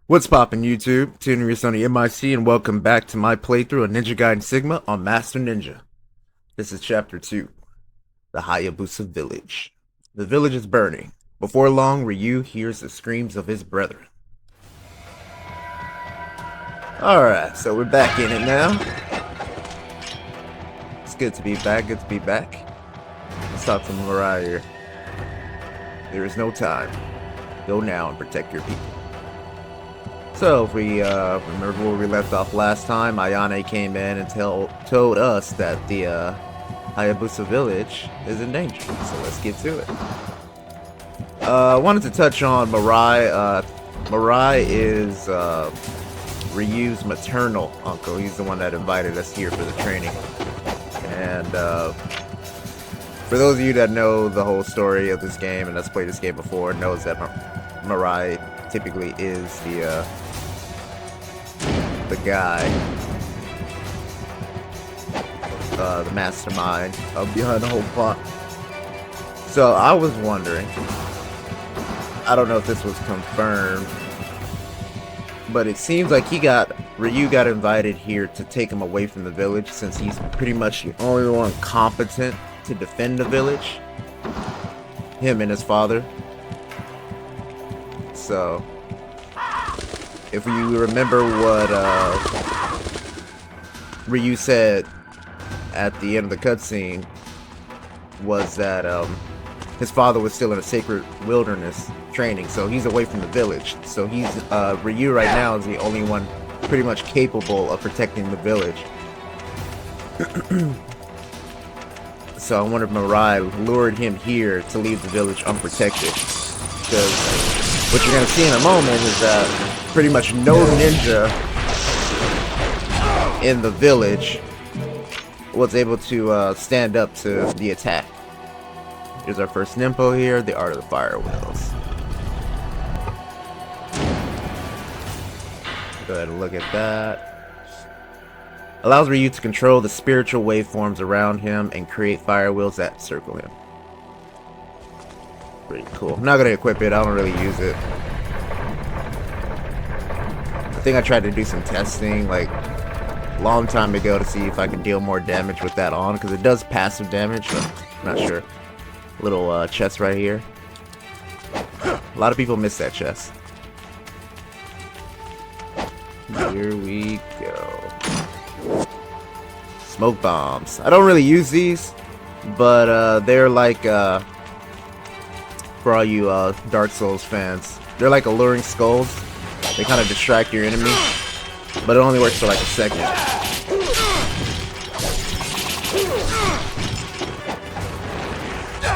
What's poppin' YouTube? Tuning your Sony MIC and welcome back to my playthrough of Ninja Gaiden Sigma on Master Ninja. This is Chapter 2, the Hayabusa Village. The village is burning. Before long, Ryu hears the screams of his brethren. Alright, so we're back in it now. It's good to be back, Let's talk to Mariah here. There is no time. Go now and protect your people. So, if we remember where we left off last time, Ayane came in and told us that the Hayabusa village is in danger. So let's get to it. I wanted to touch on Mirai. Mirai is Ryu's maternal uncle. He's the one that invited us here for the training. And for those of you that know the whole story of this game and that's played this game before, knows that Mirai typically is the guy, the mastermind behind the whole plot. So I was wondering, I don't know if this was confirmed, but it seems like Ryu got invited here to take him away from the village since he's pretty much the only one competent to defend the village. Him and his father. So if you remember what Ryu said at the end of the cutscene, was that his father was still in a sacred wilderness training, so he's away from the village. So he's Ryu right now is the only one pretty much capable of protecting the village. So I wonder if Mirai lured him here to leave the village unprotected, because what you're going to see in a moment is that pretty much no ninja in the village was able to stand up to the attack. Here's our first Nimpo here, the Art of the Fire Wheels. Go ahead and look at that. Allows Ryu to control the spiritual waveforms around him and create fire wheels that circle him. Pretty cool. I'm not going to equip it, I don't really use it. I think I tried to do some testing like a long time ago to see if I could deal more damage with that on, because it does passive damage, but I'm not sure. Little chest right here. A lot of people miss that chest. Here we go. Smoke bombs. I don't really use these, but they're like, for all you Dark Souls fans, they're like alluring skulls. They kind of distract your enemy, but it only works for like a second.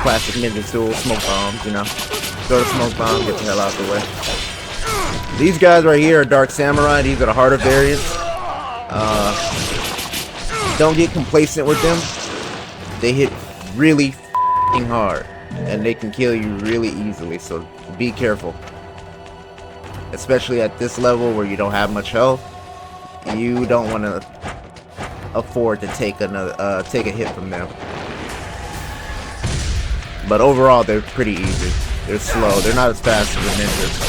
Classic ninja tool, smoke bombs, you know. Throw the smoke bomb, get the hell out of the way. These guys right here are Dark Samurai. These are the harder variants. Don't get complacent with them. They hit really f***ing hard, and they can kill you really easily, so be careful. Especially at this level where you don't have much health, you don't want to afford to take a hit from them. But overall, they're pretty easy. They're slow. They're not as fast as the ninjas.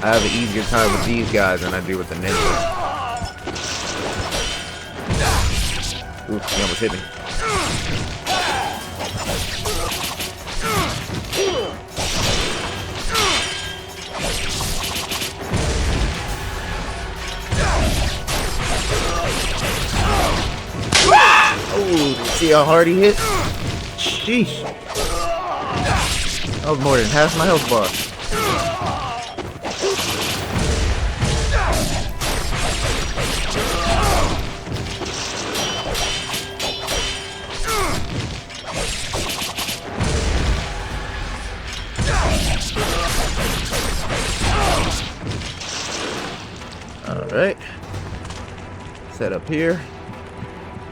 I have an easier time with these guys than I do with the ninjas. Oops, he almost hit me. Oh, see how hard he hit? Sheesh. That was more than half my health bar. Alright. Set up here.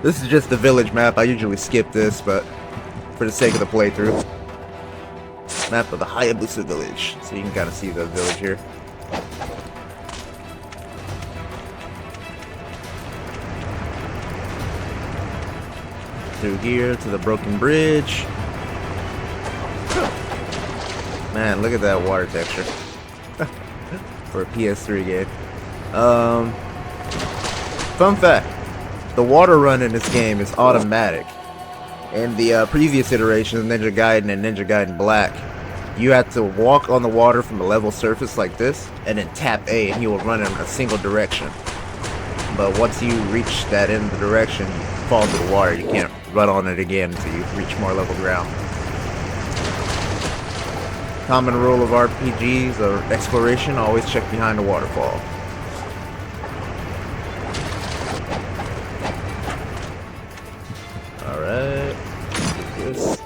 This is just the village map. I usually skip this, but for the sake of the playthrough. Map of the Hayabusa village. So you can kind of see the village here. through here to the broken bridge. Man, look at that water texture. For a PS3 game. Fun fact. The water run in this game is automatic. In the previous iterations, Ninja Gaiden and Ninja Gaiden Black, you had to walk on the water from a level surface like this, and then tap A and he will run in a single direction. But once you reach that end of the direction, you fall into the water. You can't run on it again until you reach more level ground. Common rule of RPGs or exploration, always check behind the waterfall. Alright. This.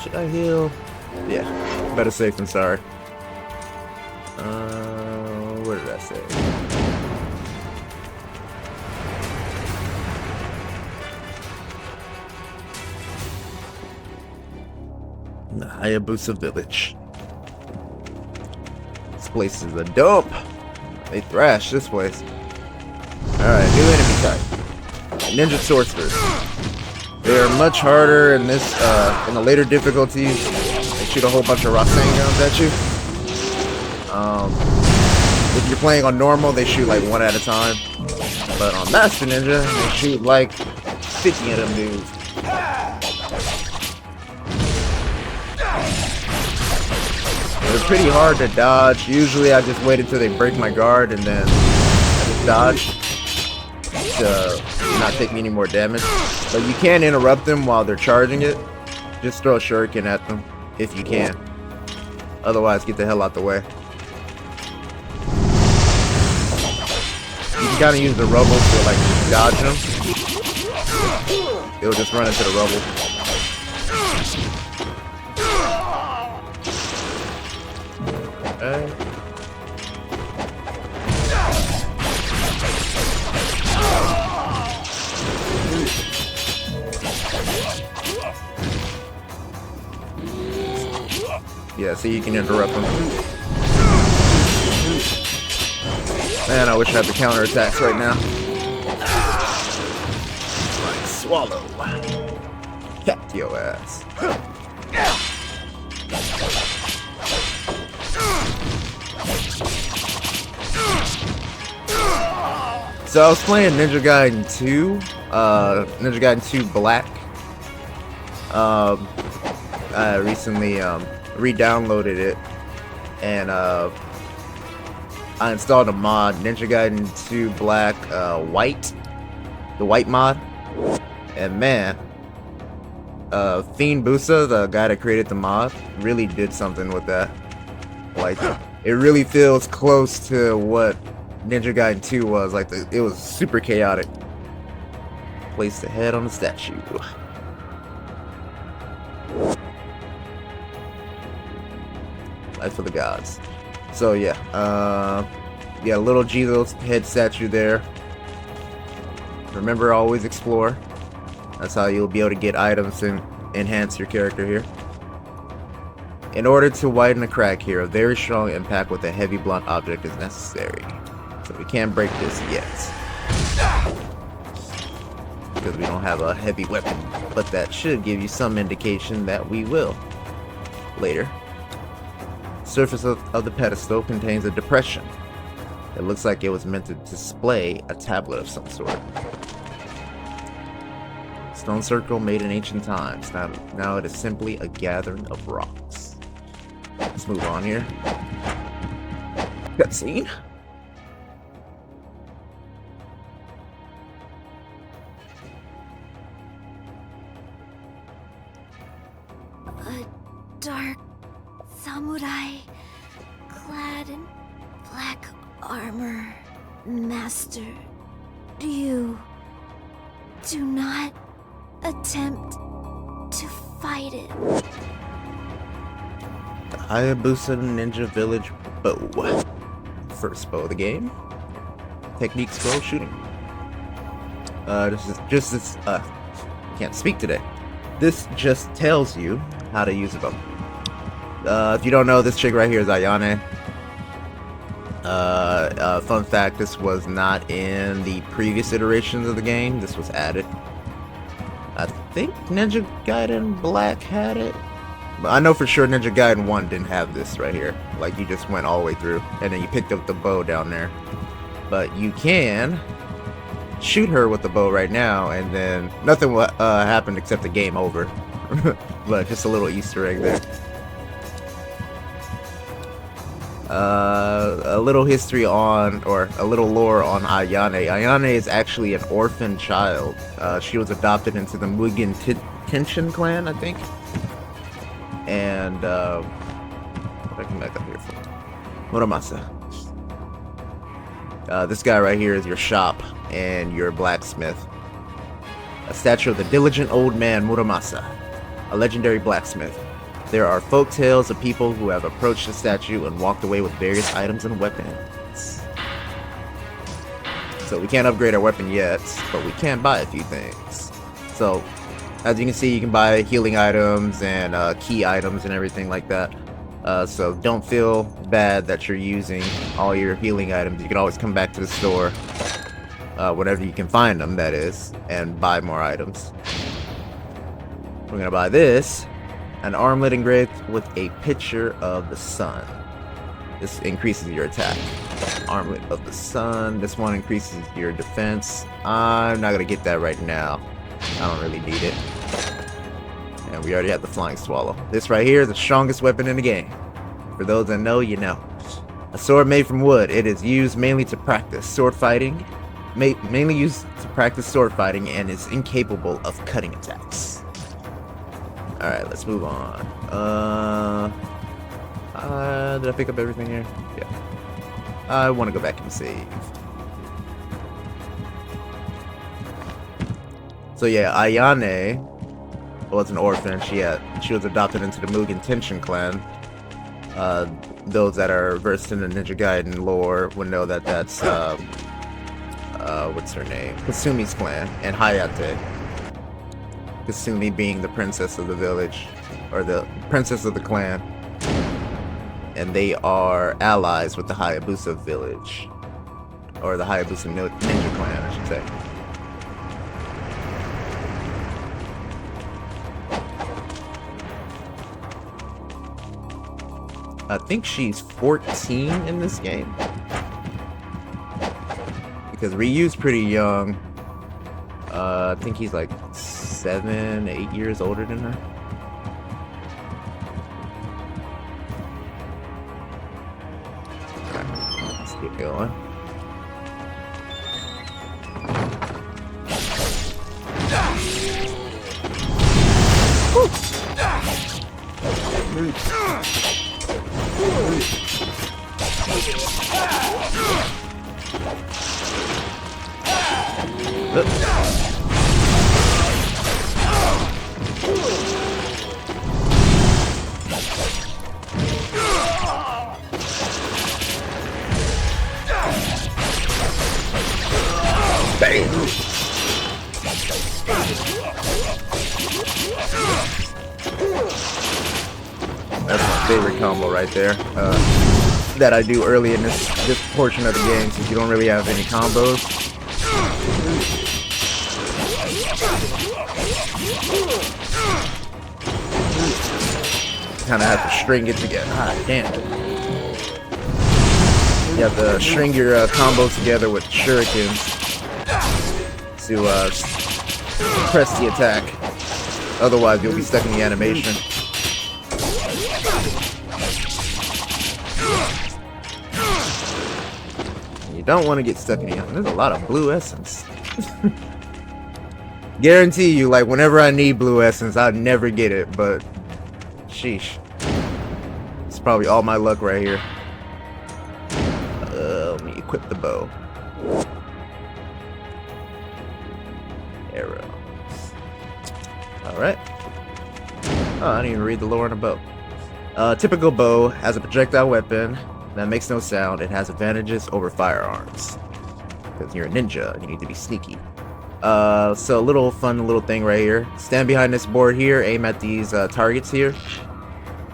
Should I heal? Yeah. Better safe than sorry. Where did I say? The Hayabusa village. This place is a dump. They thrash this place. Alright, new enemy type. Ninja sorcerers. They are much harder in this in the later difficulties. They shoot a whole bunch of Rasen guns at you. If you're playing on normal, they shoot like one at a time. But on Master Ninja, they shoot like 50 of them dudes. They're pretty hard to dodge. Usually I just wait until they break my guard and then I just dodge to not take any more damage. But you can interrupt them while they're charging it. Just throw a shuriken at them if you can. Otherwise, get the hell out the way. You can kind of use the rubble to like dodge them. It'll just run into the rubble. Okay. Yeah, so you can interrupt them. Man, I wish I had the counter attacks right now. Swallow. Cat your ass. So I was playing Ninja Gaiden 2, Ninja Gaiden 2 Black. I recently re-downloaded it, and I installed a mod, Ninja Gaiden 2 Black White, the white mod, and man, Hayabusas, the guy that created the mod, really did something with that. Like, it really feels close to what Ninja Gaiden 2 was. Like, it was super chaotic. Place the head on the statue. Life of the gods. So yeah, yeah, little Jizo's head statue there. Remember, always explore. That's how you'll be able to get items and enhance your character here. In order to widen a crack here, a very strong impact with a heavy blunt object is necessary. So we can't break this yet, because we don't have a heavy weapon, but that should give you some indication that we will later. Surface of the pedestal contains a depression. It looks like it was meant to display a tablet of some sort. Stone circle made in ancient times. Now it is simply a gathering of rocks. Let's move on here. Cutscene. A dark samurai clad in black armor. Master, do not attempt to fight it. The Hayabusa Ninja Village bow. First bow of the game. Techniques bow shooting. This is just this. Can't speak today. This just tells you how to use a bow. If you don't know, this chick right here is Ayane. Fun fact: this was not in the previous iterations of the game. This was added. I think Ninja Gaiden Black had it. But I know for sure Ninja Gaiden 1 didn't have this right here. Like, you just went all the way through, and then you picked up the bow down there. But you can shoot her with the bow right now, and then nothing will happen except the game over. But just a little Easter egg there. A little history on, or a little lore on Ayane. Ayane is actually an orphan child. She was adopted into the Mugen Tenshin clan, I think. And, what I come back up here for? Muramasa. This guy right here is your shop and your blacksmith. A statue of the diligent old man Muramasa, a legendary blacksmith. There are folk tales of people who have approached the statue and walked away with various items and weapons. So we can't upgrade our weapon yet, but we can buy a few things. So, as you can see, you can buy healing items and key items and everything like that. So don't feel bad that you're using all your healing items. You can always come back to the store whenever you can find them, that is, and buy more items. We're gonna buy this. An armlet engraved with a picture of the sun. This increases your attack. Armlet of the sun. This one increases your defense. I'm not gonna get that right now. I don't really need it. And we already have the flying swallow. This right here is the strongest weapon in the game. For those that know, you know. A sword made from wood. It is used mainly to practice sword fighting. Mainly used to practice sword fighting and is incapable of cutting attacks. Alright, let's move on. Did I pick up everything here? Yeah. I want to go back and save. So yeah, Ayane was an orphan. She was adopted into the Mugen Tenshin clan. Those that are versed in the Ninja Gaiden lore would know that that's what's her name? Kasumi's clan, and Hayate. Kasumi being the princess of the village, or the princess of the clan, and they are allies with the Hayabusa village, or the Hayabusa ninja clan, I should say. I think she's 14 in this game, because Ryu's pretty young. I think he's like 7, 8 years older than her. Alright, let's get going. That's my favorite combo right there. That I do early in this portion of the game, since you don't really have any combos. Kind of have to string it together. Ah, damn. You have to string your combos together with shurikens to press the attack. Otherwise, you'll be stuck in the animation. You don't want to get stuck in the animation. There's a lot of blue essence. Guarantee you, like, whenever I need blue essence, I'd never get it, but sheesh. It's probably all my luck right here. Let me equip the bow. Arrows. Alright. Oh, I didn't even read the lore on a bow. Typical bow has a projectile weapon that makes no sound. It has advantages over firearms, because you're a ninja and you need to be sneaky. So a little fun little thing right here. Stand behind this board here, aim at these targets here,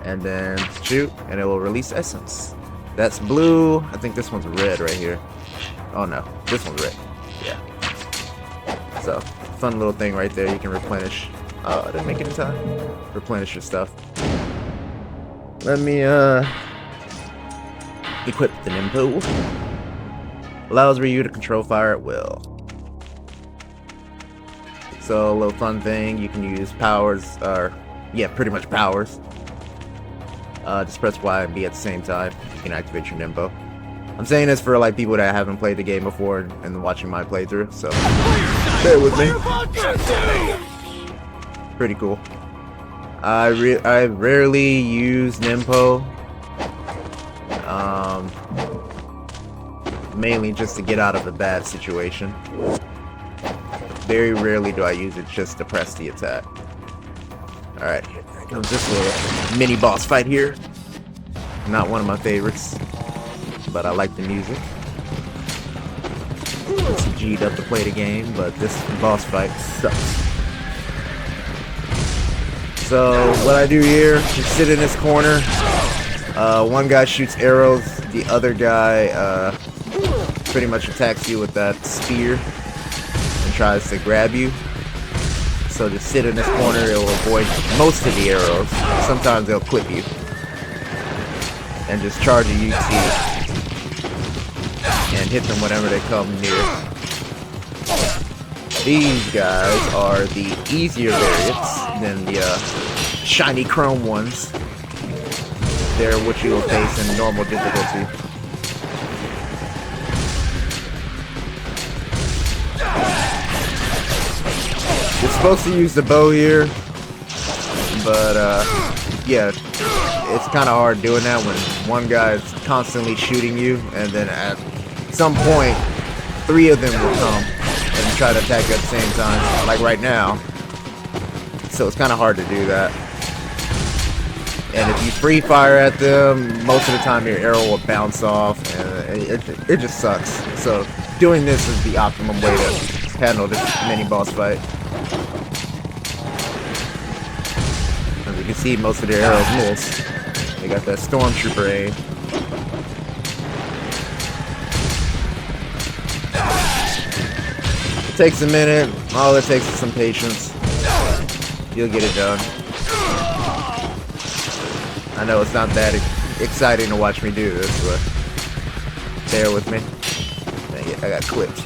and then shoot, and it will release essence. That's blue. I think this one's red right here. Oh no, this one's red. Yeah. So, fun little thing right there. You can replenish. Oh, I didn't make it in time. Replenish your stuff. Let me, equip the Nimpo. Allows Ryu to control fire at will. So, a little fun thing. You can use powers, or, yeah, pretty much powers. Just press Y and B at the same time. You can activate your Nimpo. I'm saying this for like people that haven't played the game before and watching my playthrough, so bear with me. Pretty cool. I rarely use Nimpo, mainly just to get out of a bad situation. Very rarely do I use it just to press the attack. All right, here comes this little mini boss fight here. Not one of my favorites, but I like the music. It's G'd up to play the game, but this boss fight sucks. So what I do here is sit in this corner. One guy shoots arrows, the other guy pretty much attacks you with that spear and tries to grab you. So just sit in this corner, it will avoid most of the arrows. Sometimes they'll clip you. And just charge a UT and hit them whenever they come near. These guys are the easier variants than the shiny chrome ones. They're what you will face in normal difficulty. You're supposed to use the bow here, but yeah, it's kind of hard doing that when one guy is constantly shooting you, and then at some point, 3 of them will come and try to attack you at the same time, like right now. So it's kind of hard to do that. And if you free fire at them, most of the time your arrow will bounce off, and it just sucks. So doing this is the optimum way to handle this mini boss fight. As you can see, most of their arrows miss. They got that stormtrooper aim. It takes a minute. All it takes is some patience. You'll get it done. I know it's not that exciting to watch me do this, but bear with me. Dang it, I got clipped.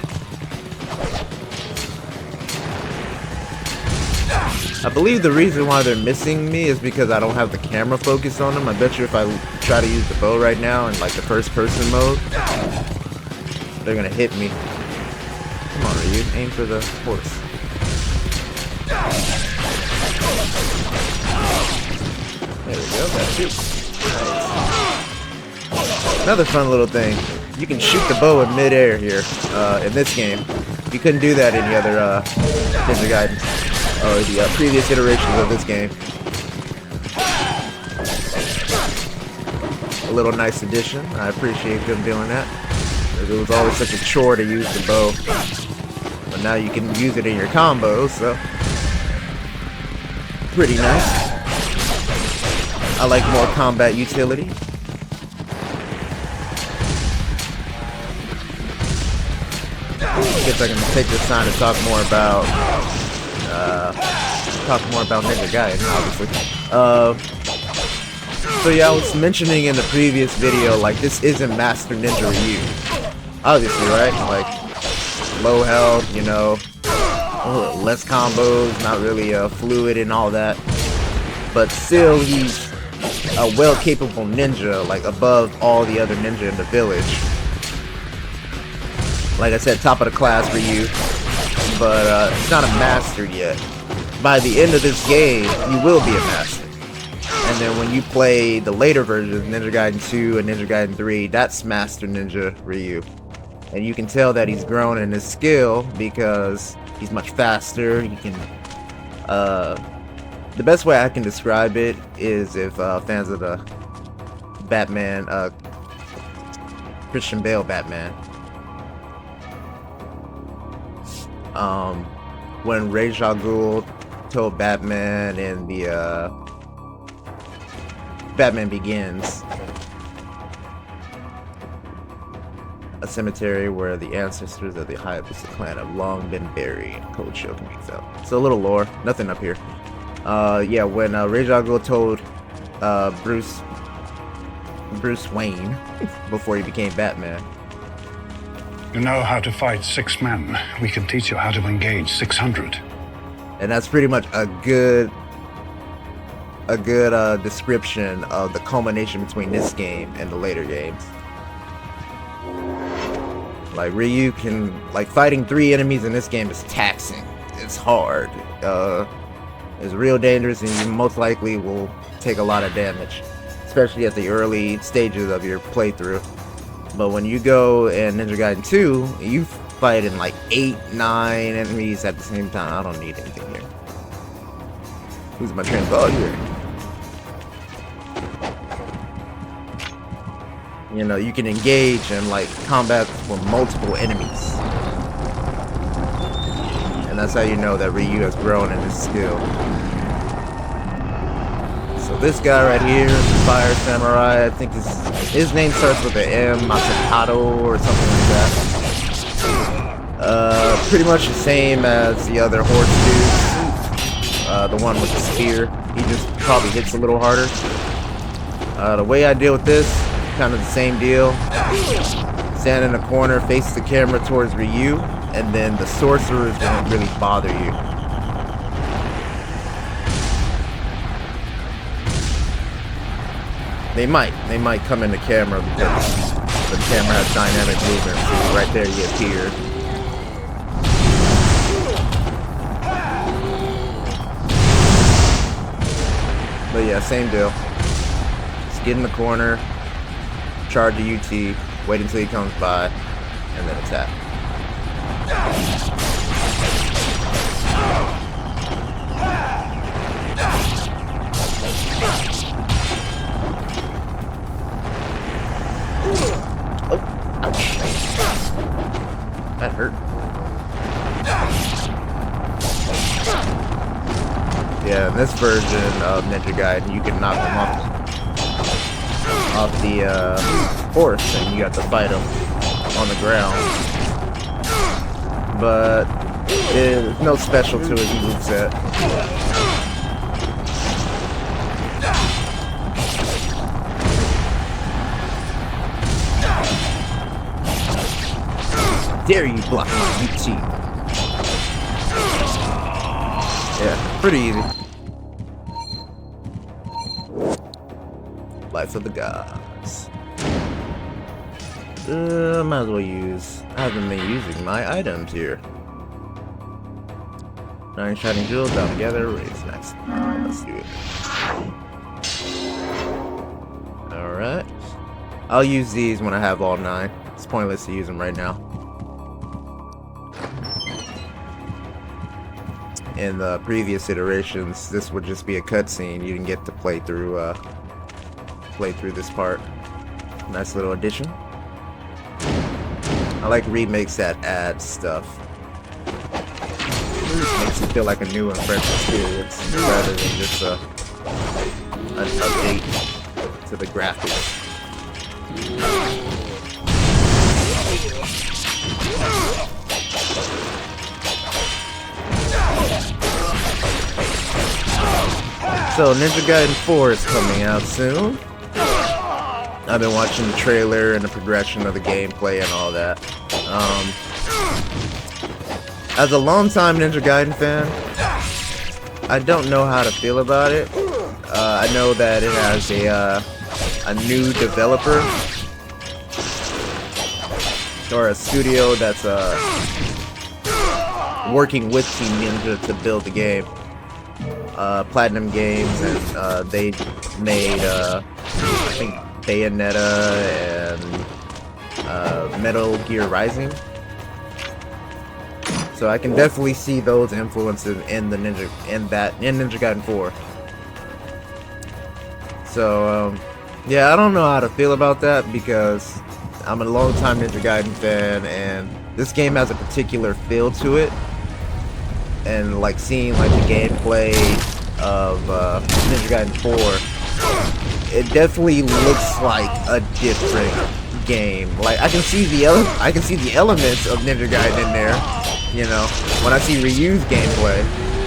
I believe the reason why they're missing me is because I don't have the camera focused on them. I bet you if I try to use the bow right now in like the first person mode, they're gonna hit me. Come on, Ryu, aim for the horse. There we go, that's it. Nice. Another fun little thing. You can shoot the bow in midair here, in this game. You couldn't do that in the other Ninja Gaiden, or the previous iterations of this game. A little nice addition. I appreciate them doing that. It was always such a chore to use the bow. But now you can use it in your combos, so pretty nice. I like more combat utility. I guess I can take this time to talk more about Ninja Gaiden, obviously. So yeah, I was mentioning in the previous video, like, this isn't Master Ninja Ryu. Obviously, right? Like, low health, you know, less combos, not really fluid and all that. But still, he's a well-capable ninja, like above all the other ninja in the village. Like I said, top of the class for you, but it's not a master yet. By the end of this game, you will be a master. And then when you play the later versions, Ninja Gaiden 2 and Ninja Gaiden 3, that's Master Ninja Ryu. And you can tell that he's grown in his skill because he's much faster. He can, the best way I can describe it is if fans of the Batman, Christian Bale Batman, when Ra's al Ghul told Batman in the Batman Begins, a cemetery where the ancestors of the Hayabusa clan have long been buried. Cold chill can be felt. So a little lore, nothing up here. Yeah, when Reijago told Bruce Wayne before he became Batman. You know how to fight 6 men. We can teach you how to engage 600. And that's pretty much a good description of the culmination between this game and the later games. Like Ryu can, like, fighting 3 enemies in this game is taxing. It's hard. It's real dangerous, and you most likely will take a lot of damage, especially at the early stages of your playthrough. But when you go in Ninja Gaiden 2, you fight in like 8, 9 enemies at the same time. I don't need anything here. Who's my train of thought here? You know, you can engage in like combat with multiple enemies. And that's how you know that Ryu has grown in his skill. So this guy right here, the Fire Samurai, I think his name starts with an M, Masakato or something like that. Pretty much the same as the other horse dudes. The one with the spear. He just probably hits a little harder. The way I deal with this, kind of the same deal. Stand in the corner, face the camera towards Ryu, and then the sorcerers won't really bother you. They might come in the camera because the camera has dynamic movement. See, right there he appeared. But yeah, same deal. Just get in the corner, charge the UT, wait until he comes by, and then attack. Oh, ouch. That hurt. Yeah, in this version of Ninja Gaiden, you can knock him off the horse, and you have to fight him on the ground. But there's no special to his moveset. Dare you block my UT? Yeah, pretty easy. Life of the Gods. Might as well use. I haven't been using my items here. 9 shining jewels down together. Raise next. Let's do it. Alright. I'll use these when I have all 9. It's pointless to use them right now. In the previous iterations, this would just be a cutscene. You didn't get to play through this part. Nice little addition. I like remakes that add stuff. It makes it feel like a new and fresh experience rather than just an update to the graphics. So Ninja Gaiden 4 is coming out soon. I've been watching the trailer and the progression of the gameplay and all that. As a longtime Ninja Gaiden fan, I don't know how to feel about it. I know that it has a new developer or a studio that's working with Team Ninja to build the game. Platinum Games, and they made I think Bayonetta and Metal Gear Rising. So I can definitely see those influences in Ninja Gaiden 4. So yeah, I don't know how to feel about that because I'm a long-time Ninja Gaiden fan, and this game has a particular feel to it. And like seeing like the gameplay of Ninja Gaiden 4, it definitely looks like a different game. Like I can see the elements of Ninja Gaiden in there, you know, when I see Ryu's gameplay.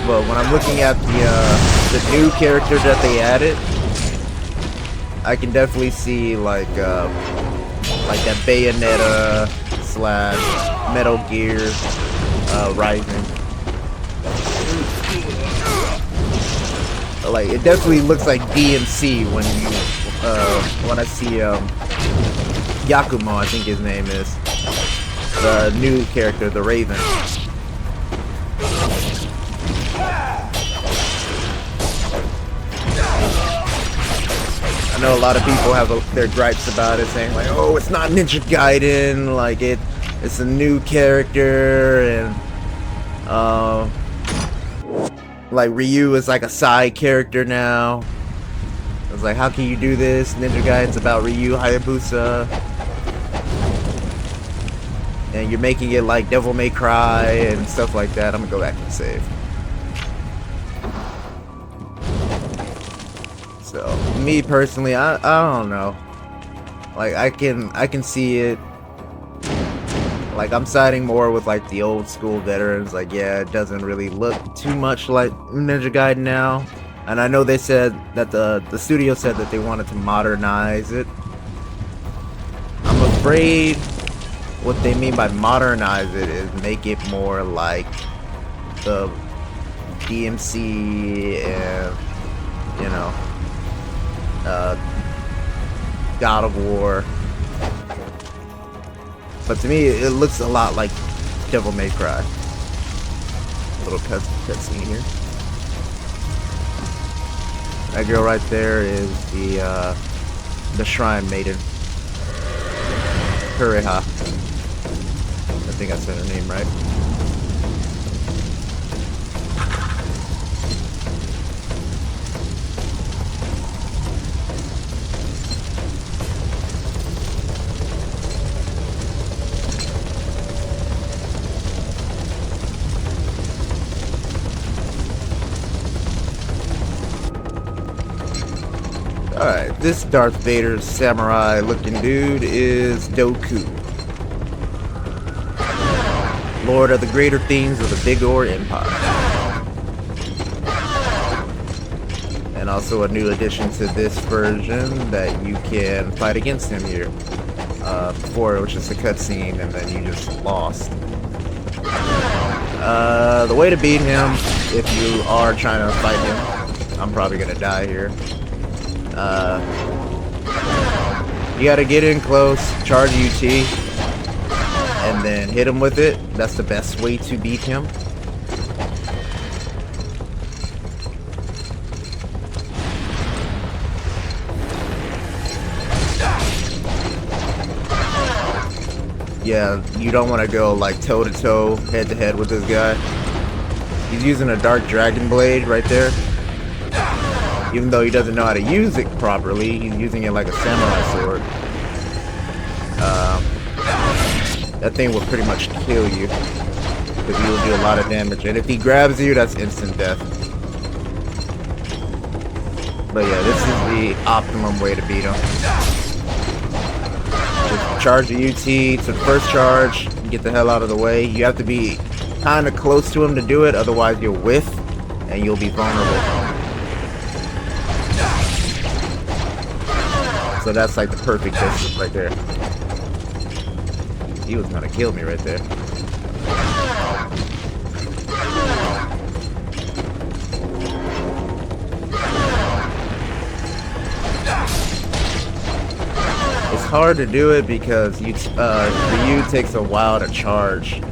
But when I'm looking at the new character that they added, I can definitely see like that Bayonetta / Metal Gear Rising. Like it definitely looks like DMC when I see Yakumo, I think his name is, the new character, the Raven. I know a lot of people have their gripes about it, saying like, "Oh, it's not Ninja Gaiden, like it's a new character, and like Ryu is like a side character now." I was like, "How can you do this? Ninja Gaiden's about Ryu Hayabusa, and you're making it like Devil May Cry and stuff like that." I'm gonna go back and save. So me personally, I don't know. Like I can see it. Like I'm siding more with like the old school veterans. Like yeah, it doesn't really look too much like Ninja Gaiden now. And I know they said that the studio said that they wanted to modernize it. I'm afraid what they mean by modernize it is make it more like the DMC and, you know, God of War. But to me, it looks a lot like Devil May Cry. Little cutscene here. That girl right there is the Shrine Maiden. Kureha. I think I said her name right. Alright, this Darth Vader samurai looking dude is Doku, Lord of the greater themes of the Big Ore Empire. And also a new addition to this version that you can fight against him here. Before it was just a cutscene and then you just lost. The way to beat him, if you are trying to fight him, I'm probably gonna die here. You gotta get in close, charge UT, and then hit him with it. That's the best way to beat him. Yeah, you don't want to go like toe to toe, head to head with this guy. He's using a Dark Dragon Blade right there. Even though he doesn't know how to use it properly, he's using it like a samurai sword. That thing will pretty much kill you, because he will do a lot of damage. And if he grabs you, that's instant death. But yeah, this is the optimum way to beat him. Just charge the UT to the first charge, get the hell out of the way. You have to be kind of close to him to do it, otherwise you'll whiff and you'll be vulnerable. So that's like the perfect distance right there. He was gonna kill me right there. It's hard to do it because Ryu takes a while to charge. And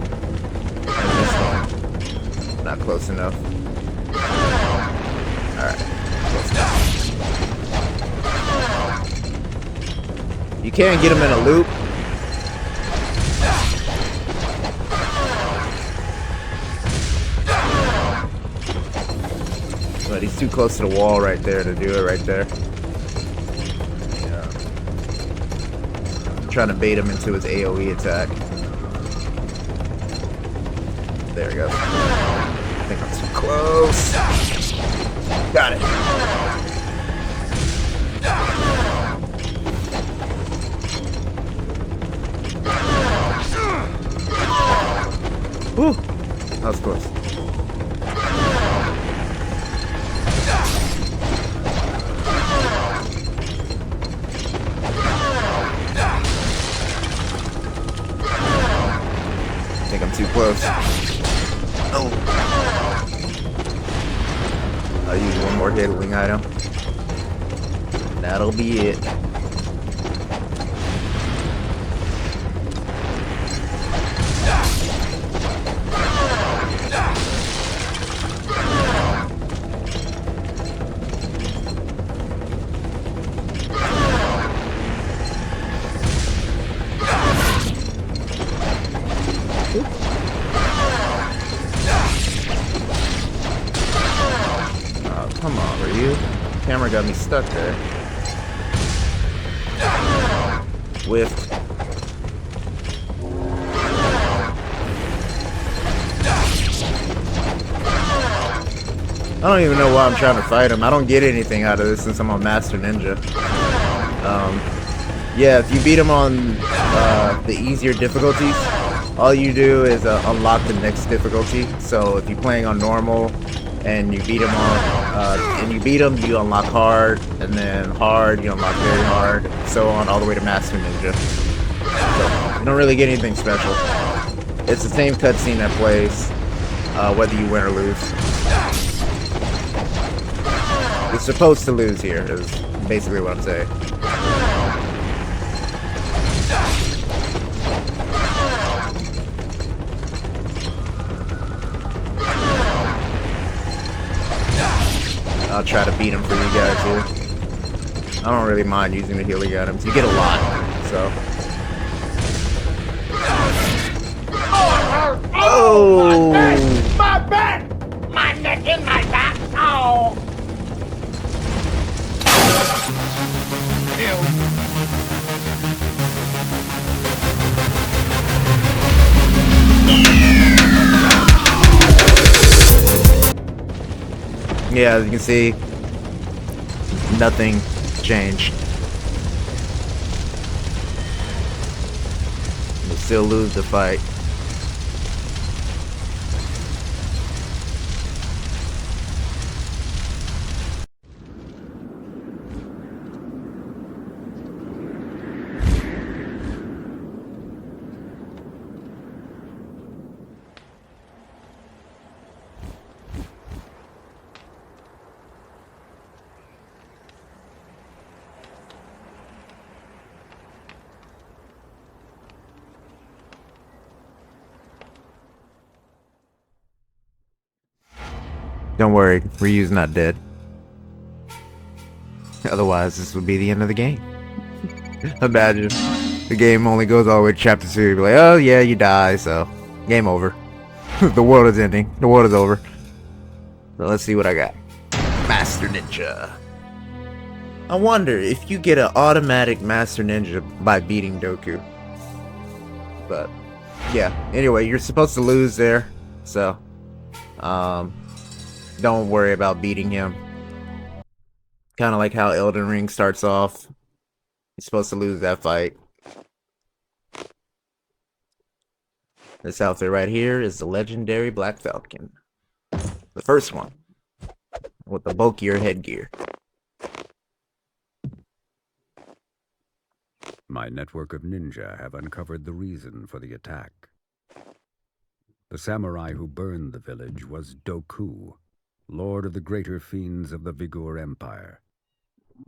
this one, not close enough. Alright, close enough. You can't get him in a loop. But he's too close to the wall right there to do it right there. Yeah. I'm trying to bait him into his AoE attack. There we go. I think I'm too close. Got it. Woo! That was close. I think I'm too close. Oh! I'll use one more handling item. That'll be it. Oh, come on, were you? Camera got me stuck there. Whiffed. I don't even know why I'm trying to fight him. I don't get anything out of this since I'm a Master Ninja. Yeah, if you beat him on the easier difficulties, all you do is unlock the next difficulty. So if you're playing on normal and you beat him you unlock hard, and then hard, you unlock very hard, so on, all the way to Master Ninja. So you don't really get anything special. It's the same cutscene that plays, whether you win or lose. You're supposed to lose here, is basically what I'm saying. I'll try to beat him for you guys here. I don't really mind using the healing items. You get a lot, so. Oh! My back! My neck and my back! Oh! Yeah, as you can see, nothing changed. We'll still lose the fight. Don't worry, Ryu's not dead. Otherwise, this would be the end of the game. Imagine the game only goes all the way to chapter 2. You'd be like, oh yeah, you die, so game over. The world is ending. The world is over. So let's see what I got. Master Ninja. I wonder if you get an automatic Master Ninja by beating Doku. But yeah, anyway, you're supposed to lose there, so don't worry about beating him. Kind of like how Elden Ring starts off. You're supposed to lose that fight. This outfit right here is the legendary Black Falcon. The first one. With the bulkier headgear. My network of ninja have uncovered the reason for the attack. The samurai who burned the village was Doku, lord of the greater fiends of the Vigor Empire.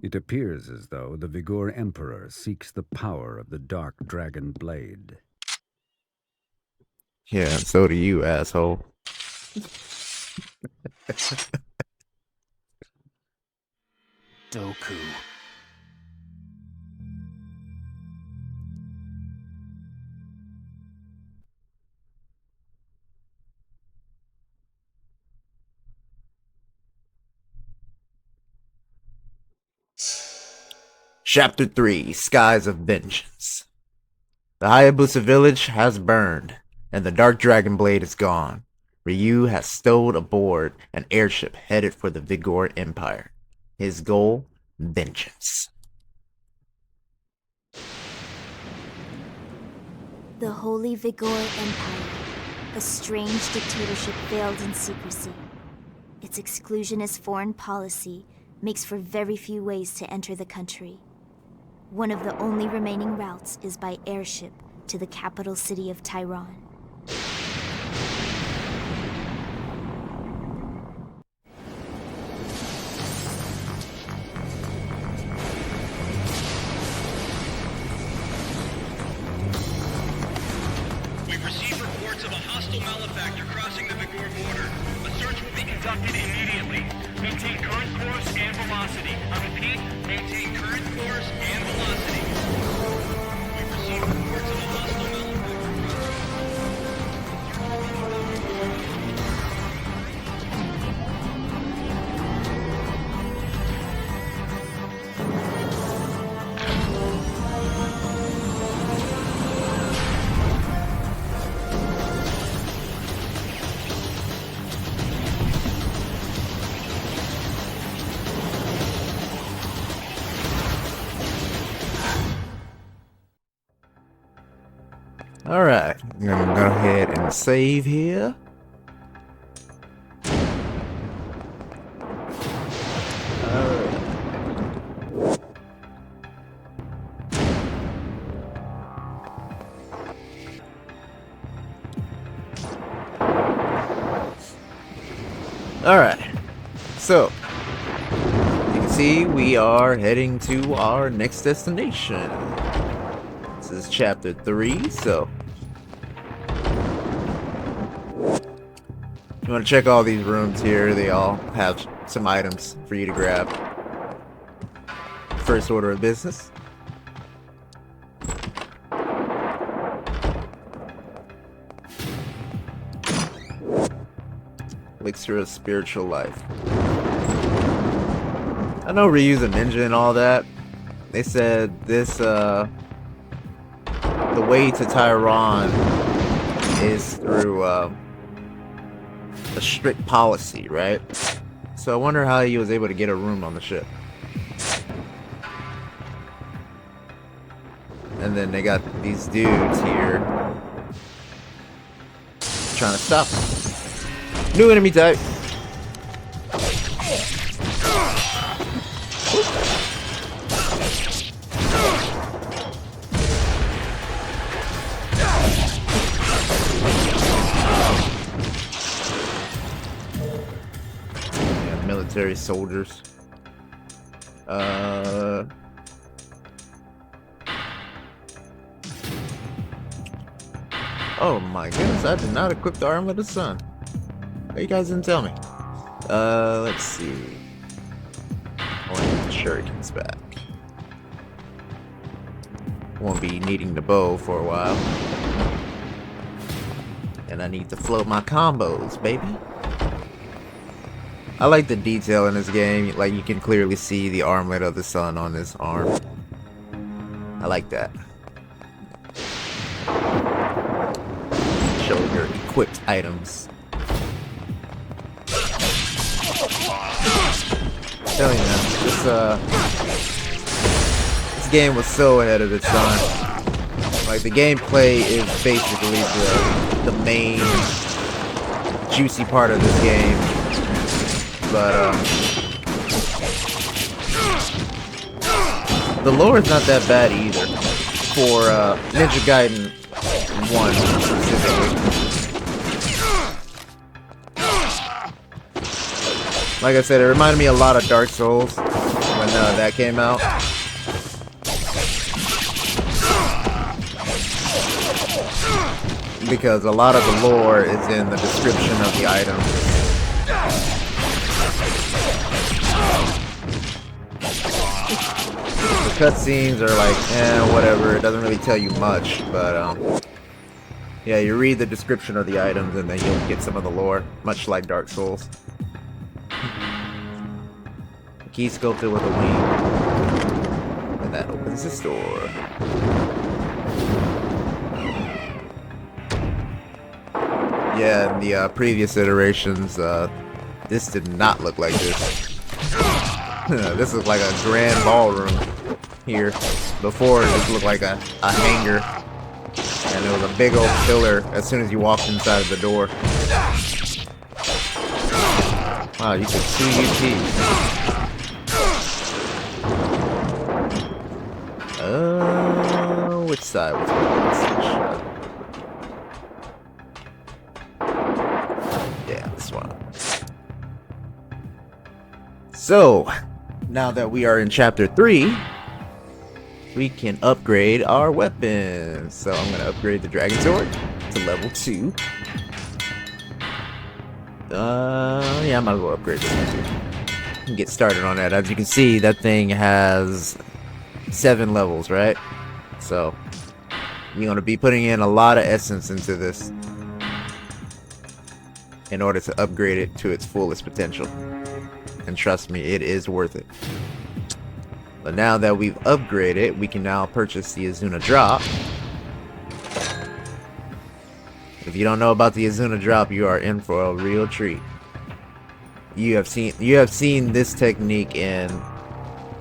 It appears as though the Vigor Emperor seeks the power of the Dark Dragon Blade. Yeah, and so do you, asshole. Doku. Chapter 3, Skies of Vengeance. The Hayabusa village has burned, and the Dark Dragon Blade is gone. Ryu has stowed aboard an airship headed for the Vigor Empire. His goal, vengeance. The Holy Vigor Empire, A strange dictatorship veiled in secrecy. Its exclusionist foreign policy makes for very few ways to enter the country. One of the only remaining routes is by airship to the capital city of Tyron. We've received reports of a hostile malefactor crossing the Vigor border. A search will be conducted immediately. Maintain current course and velocity. I repeat, maintain current course and velocity. We've received reports of a hostile malefactor. Alright, I'm gonna go ahead and save here. Alright, so you can see we are heading to our next destination. This is chapter 3, so you want to check all these rooms here. They all have some items for you to grab. First order of business. Elixir of spiritual life. I know Ryu's a ninja and all that. They said this, the way to Tyron is through, a strict policy, right? So I wonder how he was able to get a room on the ship. And then they got these dudes here trying to stop him. New enemy type. Yeah, military soldiers. Oh my goodness, I did not equip the Arm of the Sun. You guys didn't tell me. Let's see. I want to get the shurikens back. Won't be needing the bow for a while. And I need to float my combos, baby. I like the detail in this game. Like, you can clearly see the armlet of the sun on this arm. I like that. Show your equipped items. Telling you, man, this game was so ahead of its time. Like, the gameplay is basically the main juicy part of this game. But the lore is not that bad either for Ninja Gaiden 1 specifically. Like I said, it reminded me a lot of Dark Souls when that came out. Because a lot of the lore is in the description of the item. The cutscenes are like, whatever, it doesn't really tell you much, but yeah, you read the description of the items and then you'll get some of the lore, much like Dark Souls. Key sculpted with a wing. And that opens this door. Yeah, in the previous iterations, this did not look like this. This is like a grand ballroom here. Before, this looked like a hangar. And it was a big old pillar as soon as you walked inside of the door. Wow, you took 2 UT. Which side was it? Yeah, this one. So, now that we are in chapter 3, we can upgrade our weapons. So I'm gonna upgrade the dragon sword to level 2. Yeah, I might as well upgrade this one too. Get started on that. As you can see, that thing has 7 levels, right? So you're gonna be putting in a lot of essence into this in order to upgrade it to its fullest potential. And trust me, it is worth it. But now that we've upgraded, we can now purchase the Izuna Drop. If you don't know about the Izuna Drop, you are in for a real treat. You have seen this technique in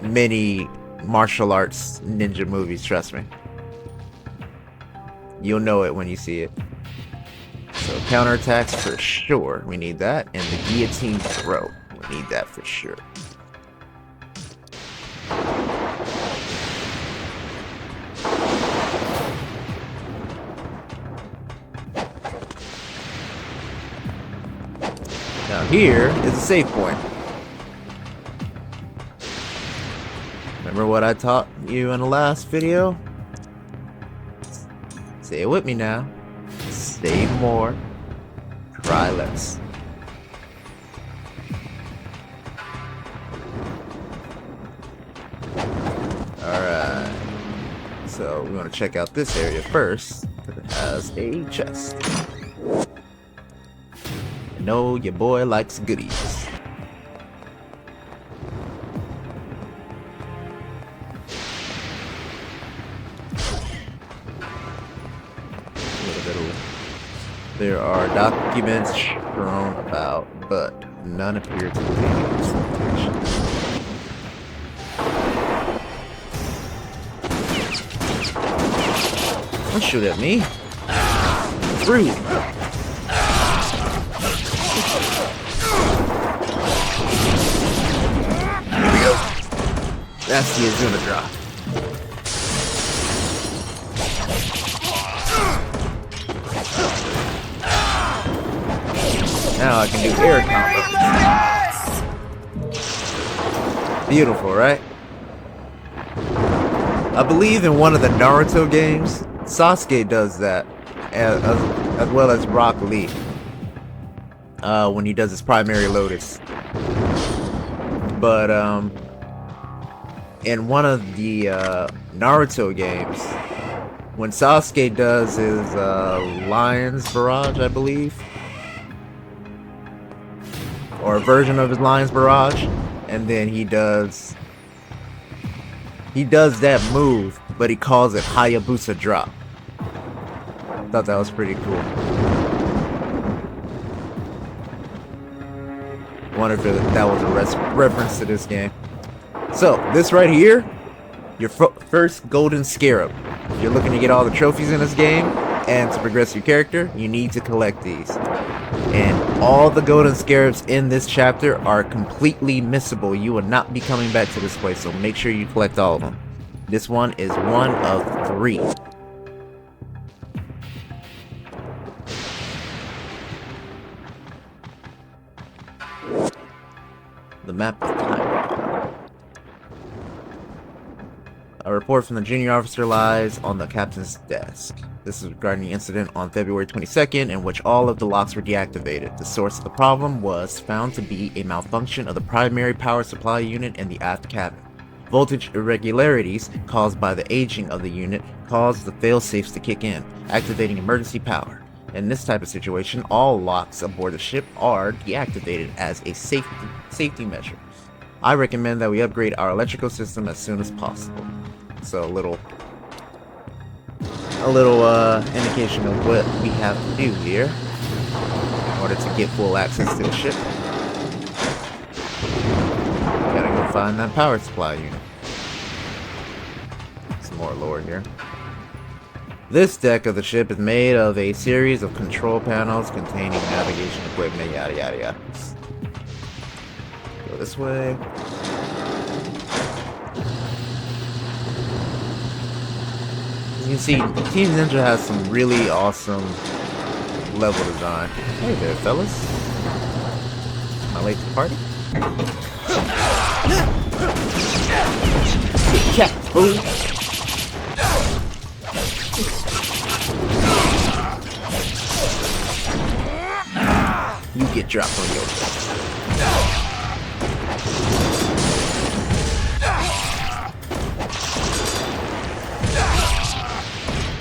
many martial arts ninja movies, trust me. You'll know it when you see it. So counterattacks for sure, we need that. And the guillotine throw, we need that for sure. Now here is a save point. Remember what I taught you in the last video? Say it with me now. Save more, try less. Alright. So we want to check out this area first, because it has a chest. I know your boy likes goodies. There are documents thrown about, but none appear to contain this information. Don't shoot at me. Through. Here we go. That's the Izuna Drop. Now I can do air combos. Beautiful, right? I believe in one of the Naruto games, Sasuke does that, as well as Rock Lee, when he does his primary lotus. But in one of the Naruto games, when Sasuke does his Lion's Barrage, I believe, or a version of his Lion's Barrage, and then he does that move, but he calls it Hayabusa Drop. Thought that was pretty cool. Wonder if that was a reference to this game. So this right here, your first golden scarab. If you're looking to get all the trophies in this game and to progress your character, you need to collect these. And all the golden scarabs in this chapter are completely missable. You will not be coming back to this place, so make sure you collect all of them. This one is one of 3. The map of Taiwan. A report from the junior officer lies on the captain's desk. This is regarding the incident on February 22nd in which all of the locks were deactivated. The source of the problem was found to be a malfunction of the primary power supply unit in the aft cabin. Voltage irregularities caused by the aging of the unit caused the fail-safes to kick in, activating emergency power. In this type of situation, all locks aboard the ship are deactivated as a safety measure. I recommend that we upgrade our electrical system as soon as possible. So a little indication of what we have to do here in order to get full access to the ship. Gotta go find that power supply unit. Some more lore here. This deck of the ship is made of a series of control panels containing navigation equipment, yada yada yada. Go this way. You can see Team Ninja has some really awesome level design. Hey there, fellas. Am I late to the party? Cat fool. You get dropped on your face.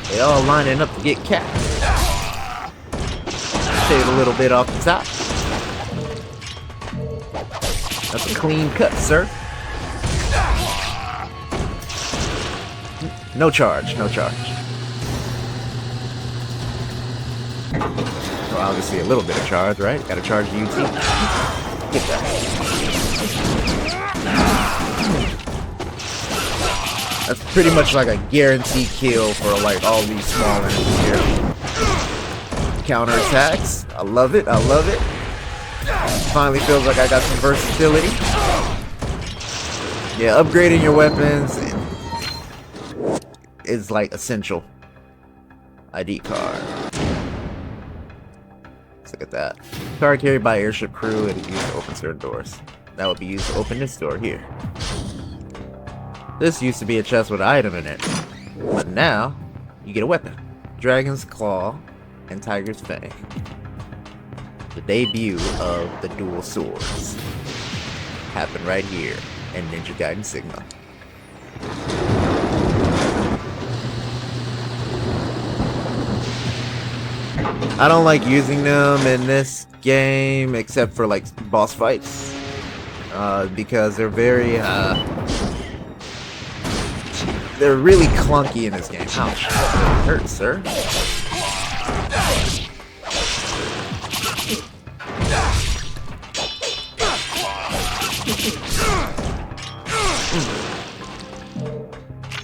They all lining up to get capped. Shave a little bit off the top. That's a clean cut, sir. No charge, no charge. Well, obviously a little bit of charge, right? Gotta charge the UT. Get that. That's pretty much like a guaranteed kill for like all these small enemies here. Counterattacks. I love it, I love it. Finally feels like I got some versatility. Yeah, upgrading your weapons is like essential. ID card. Let's look at that. Card carried by airship crew and is used to open certain doors. That would be used to open this door here. This used to be a chest with an item in it, but now you get a weapon. Dragon's Claw and Tiger's Fang. The debut of the dual swords happened right here in Ninja Gaiden Sigma. I don't like using them in this game except for like boss fights because they're very they're really clunky in this game. Ouch, that hurts, sir.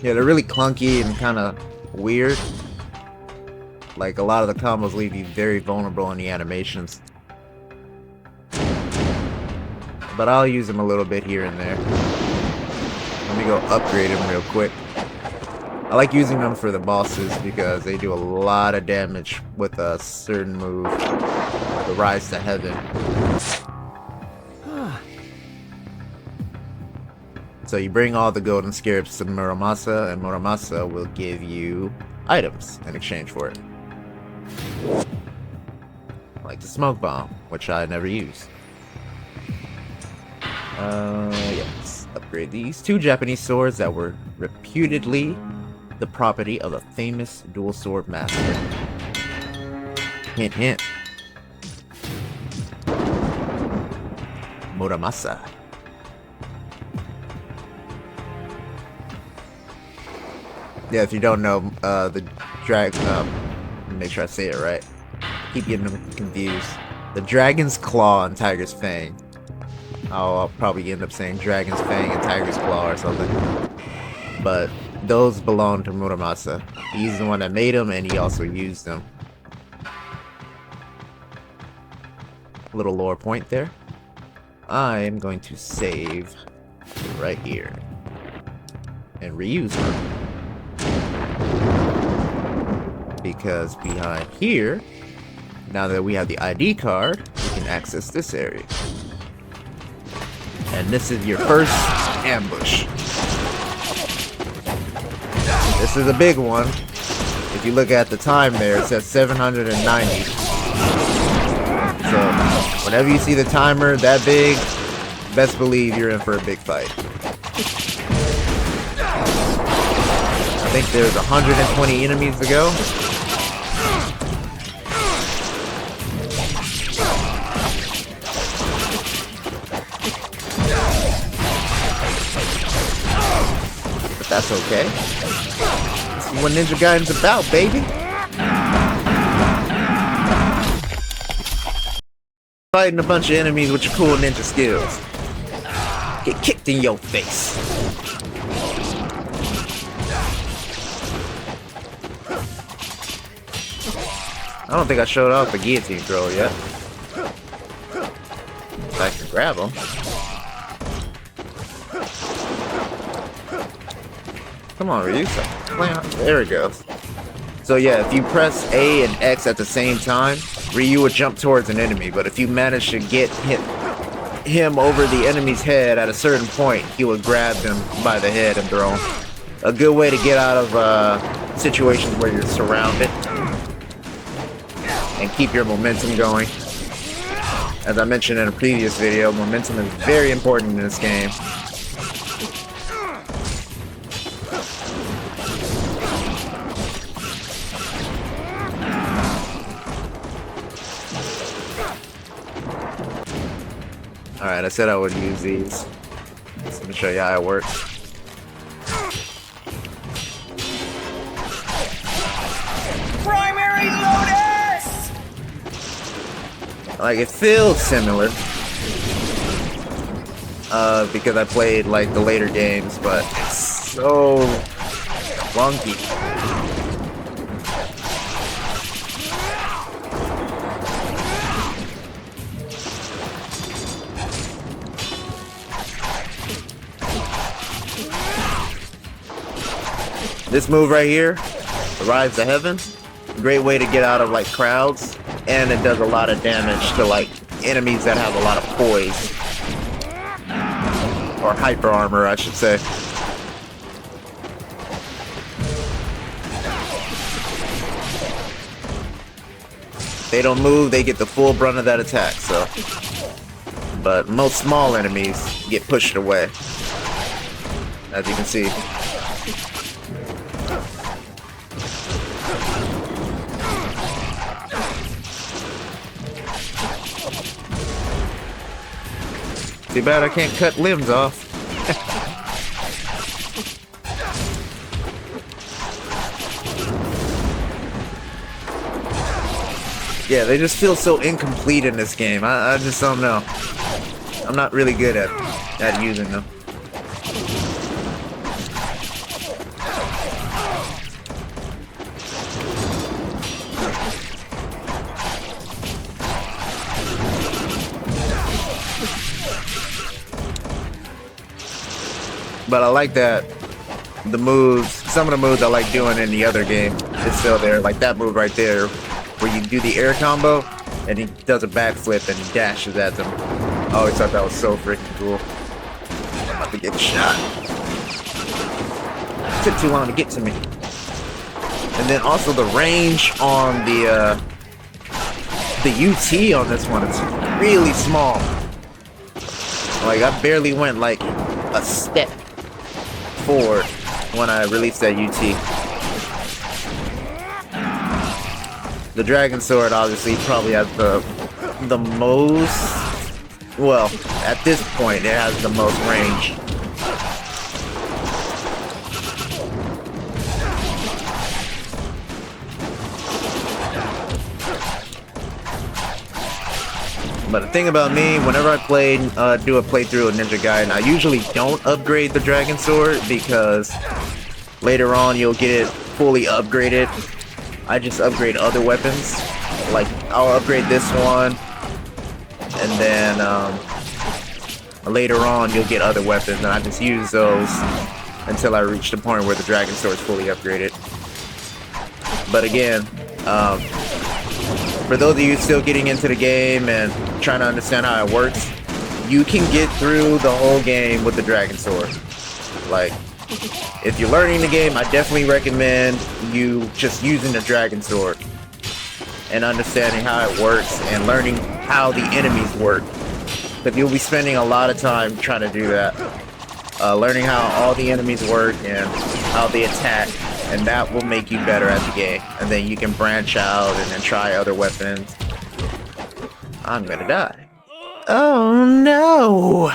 Yeah, they're really clunky and kind of weird. Like, a lot of the combos leave you very vulnerable in the animations. But I'll use them a little bit here and there. Let me go upgrade them real quick. I like using them for the bosses because they do a lot of damage with a certain move. The Rise to Heaven. So you bring all the golden scarabs to Muramasa, and Muramasa will give you items in exchange for it. Like the smoke bomb, which I never use. Yes. Upgrade these. 2 Japanese swords that were reputedly the property of a famous dual sword master. Hint, hint. Muramasa. Yeah, if you don't know, the make sure I say it right. Keep getting them confused. The Dragon's Claw and Tiger's Fang. I'll probably end up saying Dragon's Fang and Tiger's Claw or something. But those belong to Muramasa. He's the one that made them, and he also used them. Little lore point there. I am going to save right here and reuse them. Because behind here, now that we have the ID card, we can access this area. And this is your first ambush. This is a big one. If you look at the time there, it says 790. So, whenever you see the timer that big, best believe you're in for a big fight. I think there's 120 enemies to go. But that's okay. This is what Ninja Gaiden's about, baby. Fighting a bunch of enemies with your cool ninja skills. Get kicked in your face. I don't think I showed off the guillotine throw yet. I can grab him. Come on, Ryu. There it goes. So yeah, if you press A and X at the same time, Ryu would jump towards an enemy, but if you manage to get him over the enemy's head at a certain point, he would grab him by the head and throw him. A good way to get out of situations where you're surrounded and keep your momentum going. As I mentioned in a previous video, momentum is very important in this game. Alright, I said I would use these. So let me show you how it works. Primary Lotus! Like, it feels similar. Because I played, like, the later games, but it's so clunky. This move right here, Rise to Heaven, great way to get out of like crowds, and it does a lot of damage to like enemies that have a lot of poise. Or hyper armor, I should say. They don't move, they get the full brunt of that attack, so. But most small enemies get pushed away, as you can see. Too bad I can't cut limbs off. Yeah, they just feel so incomplete in this game. I just don't know. I'm not really good at using them. But I like that the moves, some of the moves I like doing in the other game is still there. Like that move right there, where you do the air combo, and he does a backflip and he dashes at them. I always thought that was so freaking cool. I'm about to get shot. It took too long to get to me. And then also the range on the UT on this one is really small. Like I barely went like a step forward when I released that UT. The Dragon Sword obviously probably has the most, well, at this point it has the most range. But the thing about me, whenever I do a playthrough of Ninja Gaiden, I usually don't upgrade the Dragon Sword because later on you'll get it fully upgraded. I just upgrade other weapons. Like, I'll upgrade this one, and then later on you'll get other weapons, and I just use those until I reach the point where the Dragon Sword is fully upgraded. But again, for those of you still getting into the game and trying to understand how it works, you can get through the whole game with the Dragon Sword. Like, if you're learning the game, I definitely recommend you just using the Dragon Sword and understanding how it works and learning how the enemies work. But you'll be spending a lot of time trying to do that. Learning how all the enemies work and how they attack, and that will make you better at the game. And then you can branch out and then try other weapons. I'm gonna die. Oh no!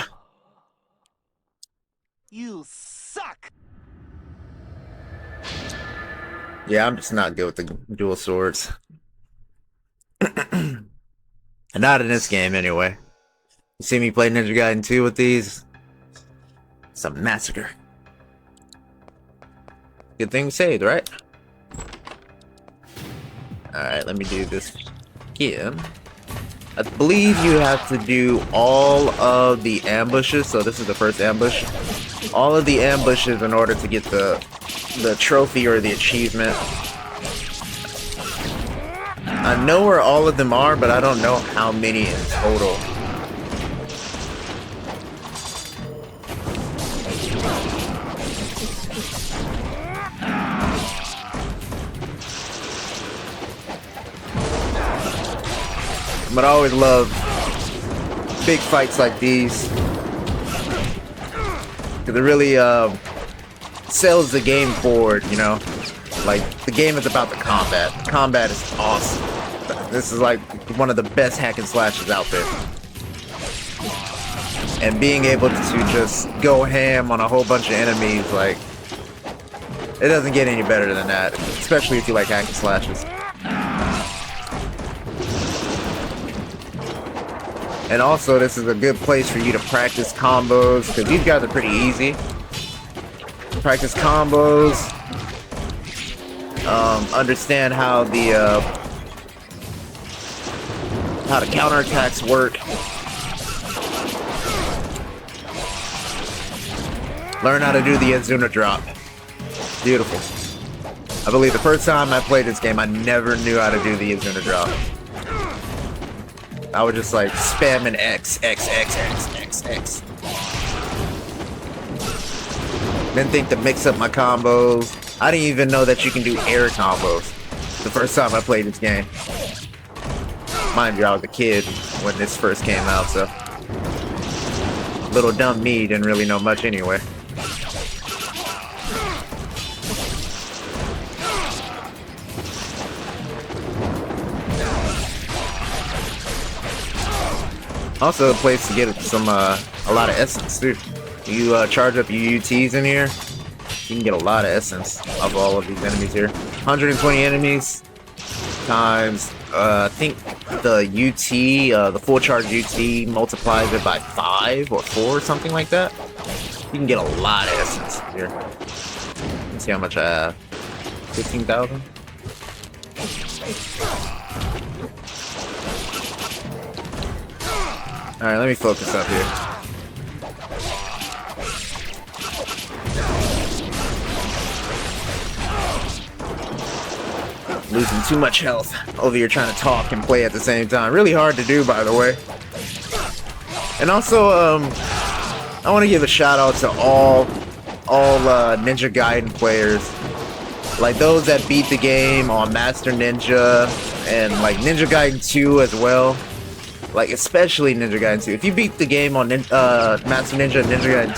You suck! Yeah, I'm just not good with the dual swords. And not in this game, anyway. You see me play Ninja Gaiden 2 with these? It's a massacre. Good thing saved, right? Alright, let me do this again. I believe you have to do all of the ambushes, so this is the first ambush. All of the ambushes in order to get the trophy or the achievement. I know where all of them are, but I don't know how many in total. But I always love big fights like these, because it really sells the game forward, you know? Like, the game is about the combat. Combat is awesome. This is like one of the best hack and slashes out there. And being able to just go ham on a whole bunch of enemies, like, it doesn't get any better than that, especially if you like hack and slashes. And also, this is a good place for you to practice combos, because these guys are pretty easy. Practice combos, understand how the counterattacks work. Learn how to do the Izuna Drop. Beautiful. I believe the first time I played this game, I never knew how to do the Izuna Drop. I was just like spamming X. Didn't think to mix up my combos. I didn't even know that you can do air combos the first time I played this game. Mind you, I was a kid when this first came out, so little dumb me didn't really know much anyway. Also a place to get some a lot of essence too. You charge up your UTs in here, you can get a lot of essence of all of these enemies here. 120 enemies times I think the UT, the full charge UT multiplies it by 5 or 4 or something like that. You can get a lot of essence here. Let's see how much I have. 15,000. Alright, let me focus up here. Losing too much health over here trying to talk and play at the same time. Really hard to do, by the way. And also, I want to give a shout out to all Ninja Gaiden players. Like those that beat the game on Master Ninja and like Ninja Gaiden 2 as well. Like, especially Ninja Gaiden 2. If you beat the game on Master Ninja and Ninja Gaiden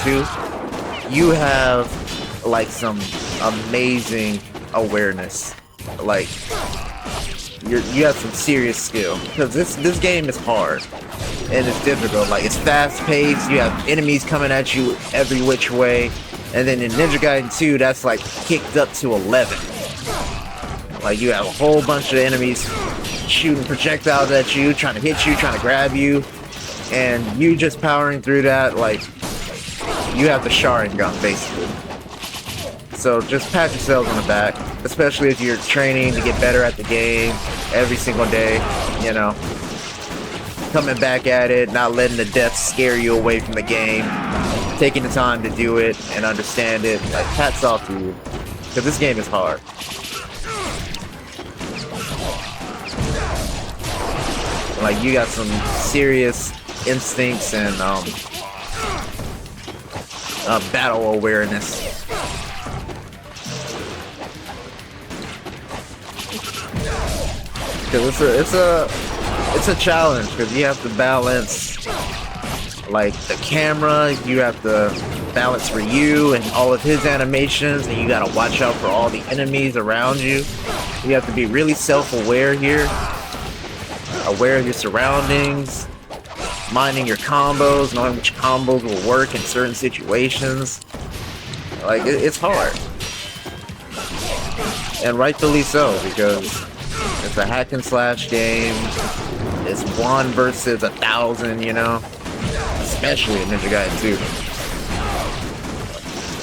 2, you have, like, some amazing awareness. Like, you have some serious skill. Because this game is hard. And it's difficult. Like, it's fast-paced. You have enemies coming at you every which way. And then in Ninja Gaiden 2, that's, like, kicked up to 11. Like, you have a whole bunch of enemies shooting projectiles at you, trying to hit you, trying to grab you, and you just powering through that like you have the Sharingan basically. So just pat yourselves on the back, especially if you're training to get better at the game every single day, you know, coming back at it, not letting the death scare you away from the game, taking the time to do it and understand it. Like, hats off to you, because this game is hard. Like, you got some serious instincts and battle awareness. Because it's a challenge, because you have to balance like the camera, you have to balance for you and all of his animations, and you gotta watch out for all the enemies around you. You have to be really self-aware here. Aware of your surroundings, minding your combos, knowing which combos will work in certain situations. Like, it's hard. And rightfully so, because it's a hack and slash game. It's 1 versus 1,000, you know? Especially in Ninja Gaiden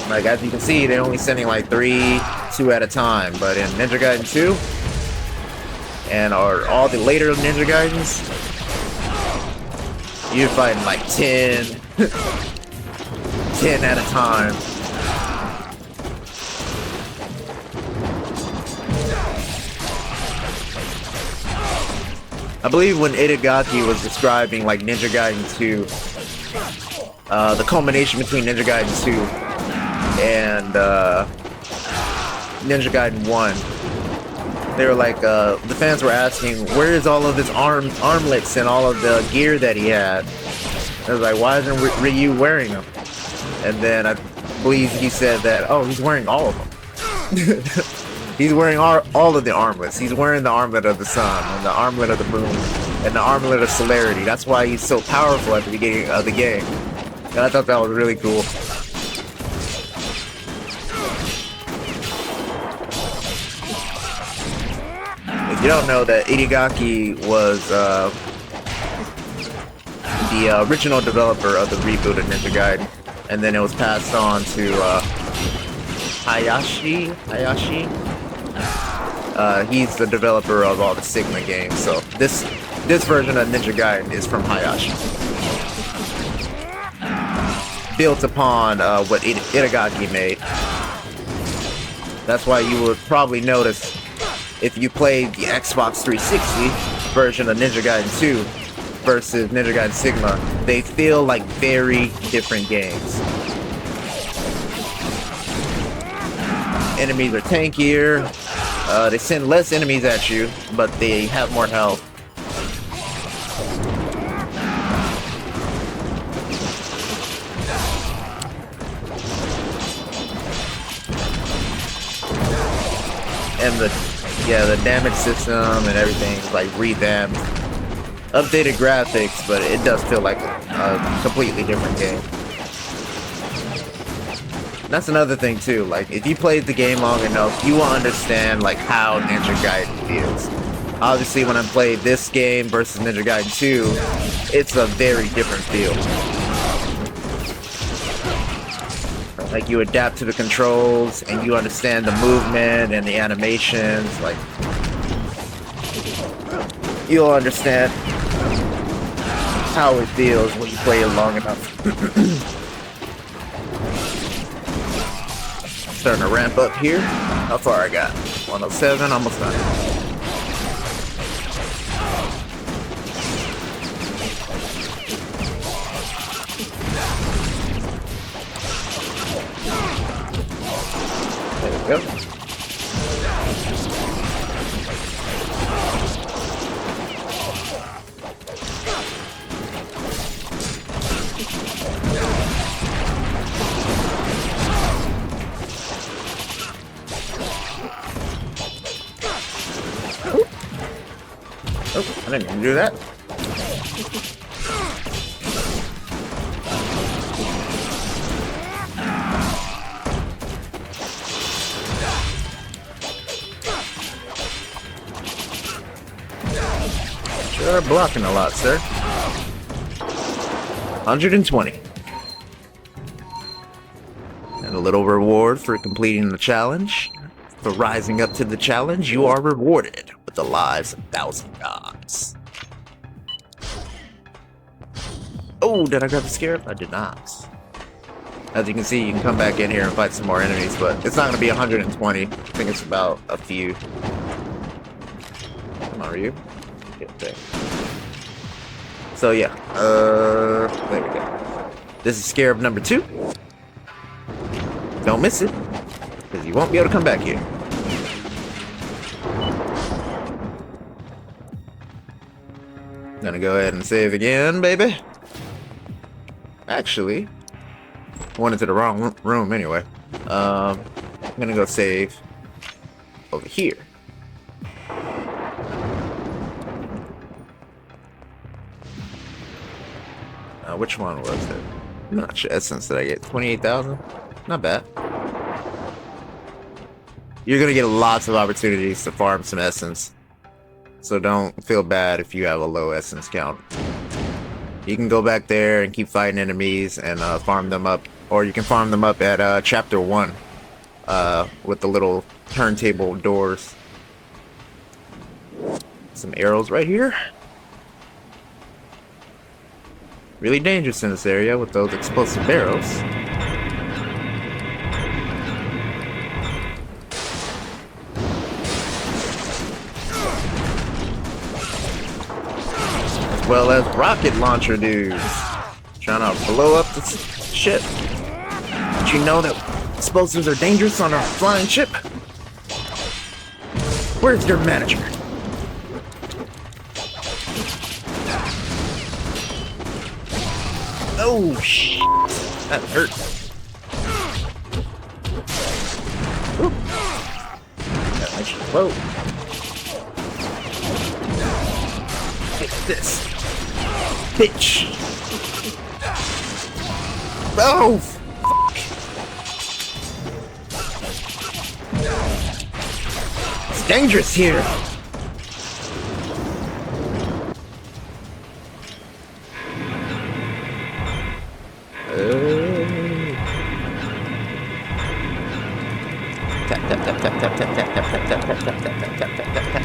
2. Like, as you can see, they're only sending like 2 at a time. But in Ninja Gaiden 2, and all the later Ninja Gaidens, you're fighting like 10, 10 at a time. I believe when Itagaki was describing like Ninja Gaiden 2, the culmination between Ninja Gaiden 2 and Ninja Gaiden 1, they were like, the fans were asking, where is all of his armlets and all of the gear that he had? I was like, why isn't Ryu wearing them? And then I believe he said that, oh, he's wearing all of them. He's wearing all of the armlets. He's wearing the armlet of the sun, and the armlet of the moon, and the armlet of celerity. That's why he's so powerful at the beginning of the game. And I thought that was really cool. If you don't know, that Itagaki was the original developer of the reboot of Ninja Gaiden, and then it was passed on to Hayashi. He's the developer of all the Sigma games, so this version of Ninja Gaiden is from Hayashi. Built upon what Itagaki made. That's why you would probably notice, if you played the Xbox 360 version of Ninja Gaiden 2 versus Ninja Gaiden Sigma, they feel like very different games. Enemies are tankier. They send less enemies at you, but they have more health. And the damage system and everything is like revamped. Updated graphics, but it does feel like a completely different game. That's another thing too, like if you played the game long enough, you will understand like how Ninja Gaiden feels. Obviously when I played this game versus Ninja Gaiden 2, it's a very different feel. Like you adapt to the controls and you understand the movement and the animations, like you'll understand how it feels when you play it long enough. Starting to ramp up here. How far I got? 107, almost done. There we go. Oh, I didn't even do that. Sure, blocking a lot, sir. 120. And a little reward for completing the challenge. For rising up to the challenge, you are rewarded with the lives of 1,000 gods. Oh, did I grab the scarab? I did not. As you can see, you can come back in here and fight some more enemies, but it's not going to be 120. I think it's about a few. Come on, Ryu. Get there. So yeah, there we go. This is scarab number 2. Don't miss it, because you won't be able to come back here. Gonna go ahead and save again, baby. Actually, I went into the wrong room anyway. I'm gonna go save over here. Which one was it? How much essence did I get? 28,000? Not bad. You're gonna get lots of opportunities to farm some essence, so don't feel bad if you have a low essence count. You can go back there and keep fighting enemies and farm them up, or you can farm them up at chapter 1 with the little turntable doors. Some arrows right here. Really dangerous in this area with those explosive arrows. As well as rocket launcher dudes. Trying to blow up this ship. Don't you know that explosives are dangerous on a flying ship? Where's your manager? Oh, shit. That hurt. Ooh. That makes you float. Get this. Bitch. Oh, fuck. It's dangerous here. Tap, tap, tap, tap, tap, tap, tap, tap, tap, tap, tap, tap, tap, tap, tap, tap, tap.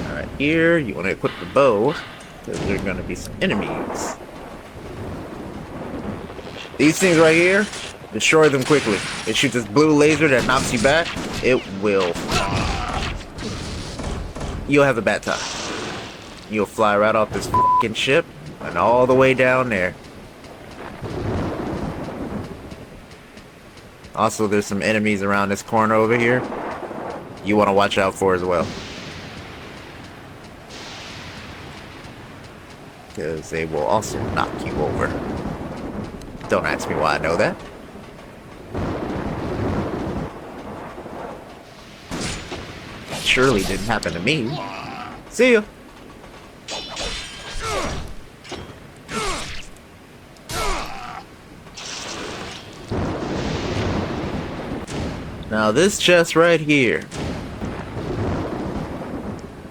Alright, here, you want to equip the bow, because there are going to be some enemies. These things right here, destroy them quickly. It shoots this blue laser that knocks you back. It will. You'll have a bad time. You'll fly right off this fucking ship and all the way down there. Also, there's some enemies around this corner over here you want to watch out for as well. Because they will also knock you over. Don't ask me why I know that. Surely didn't happen to me. See ya. Now this chest right here.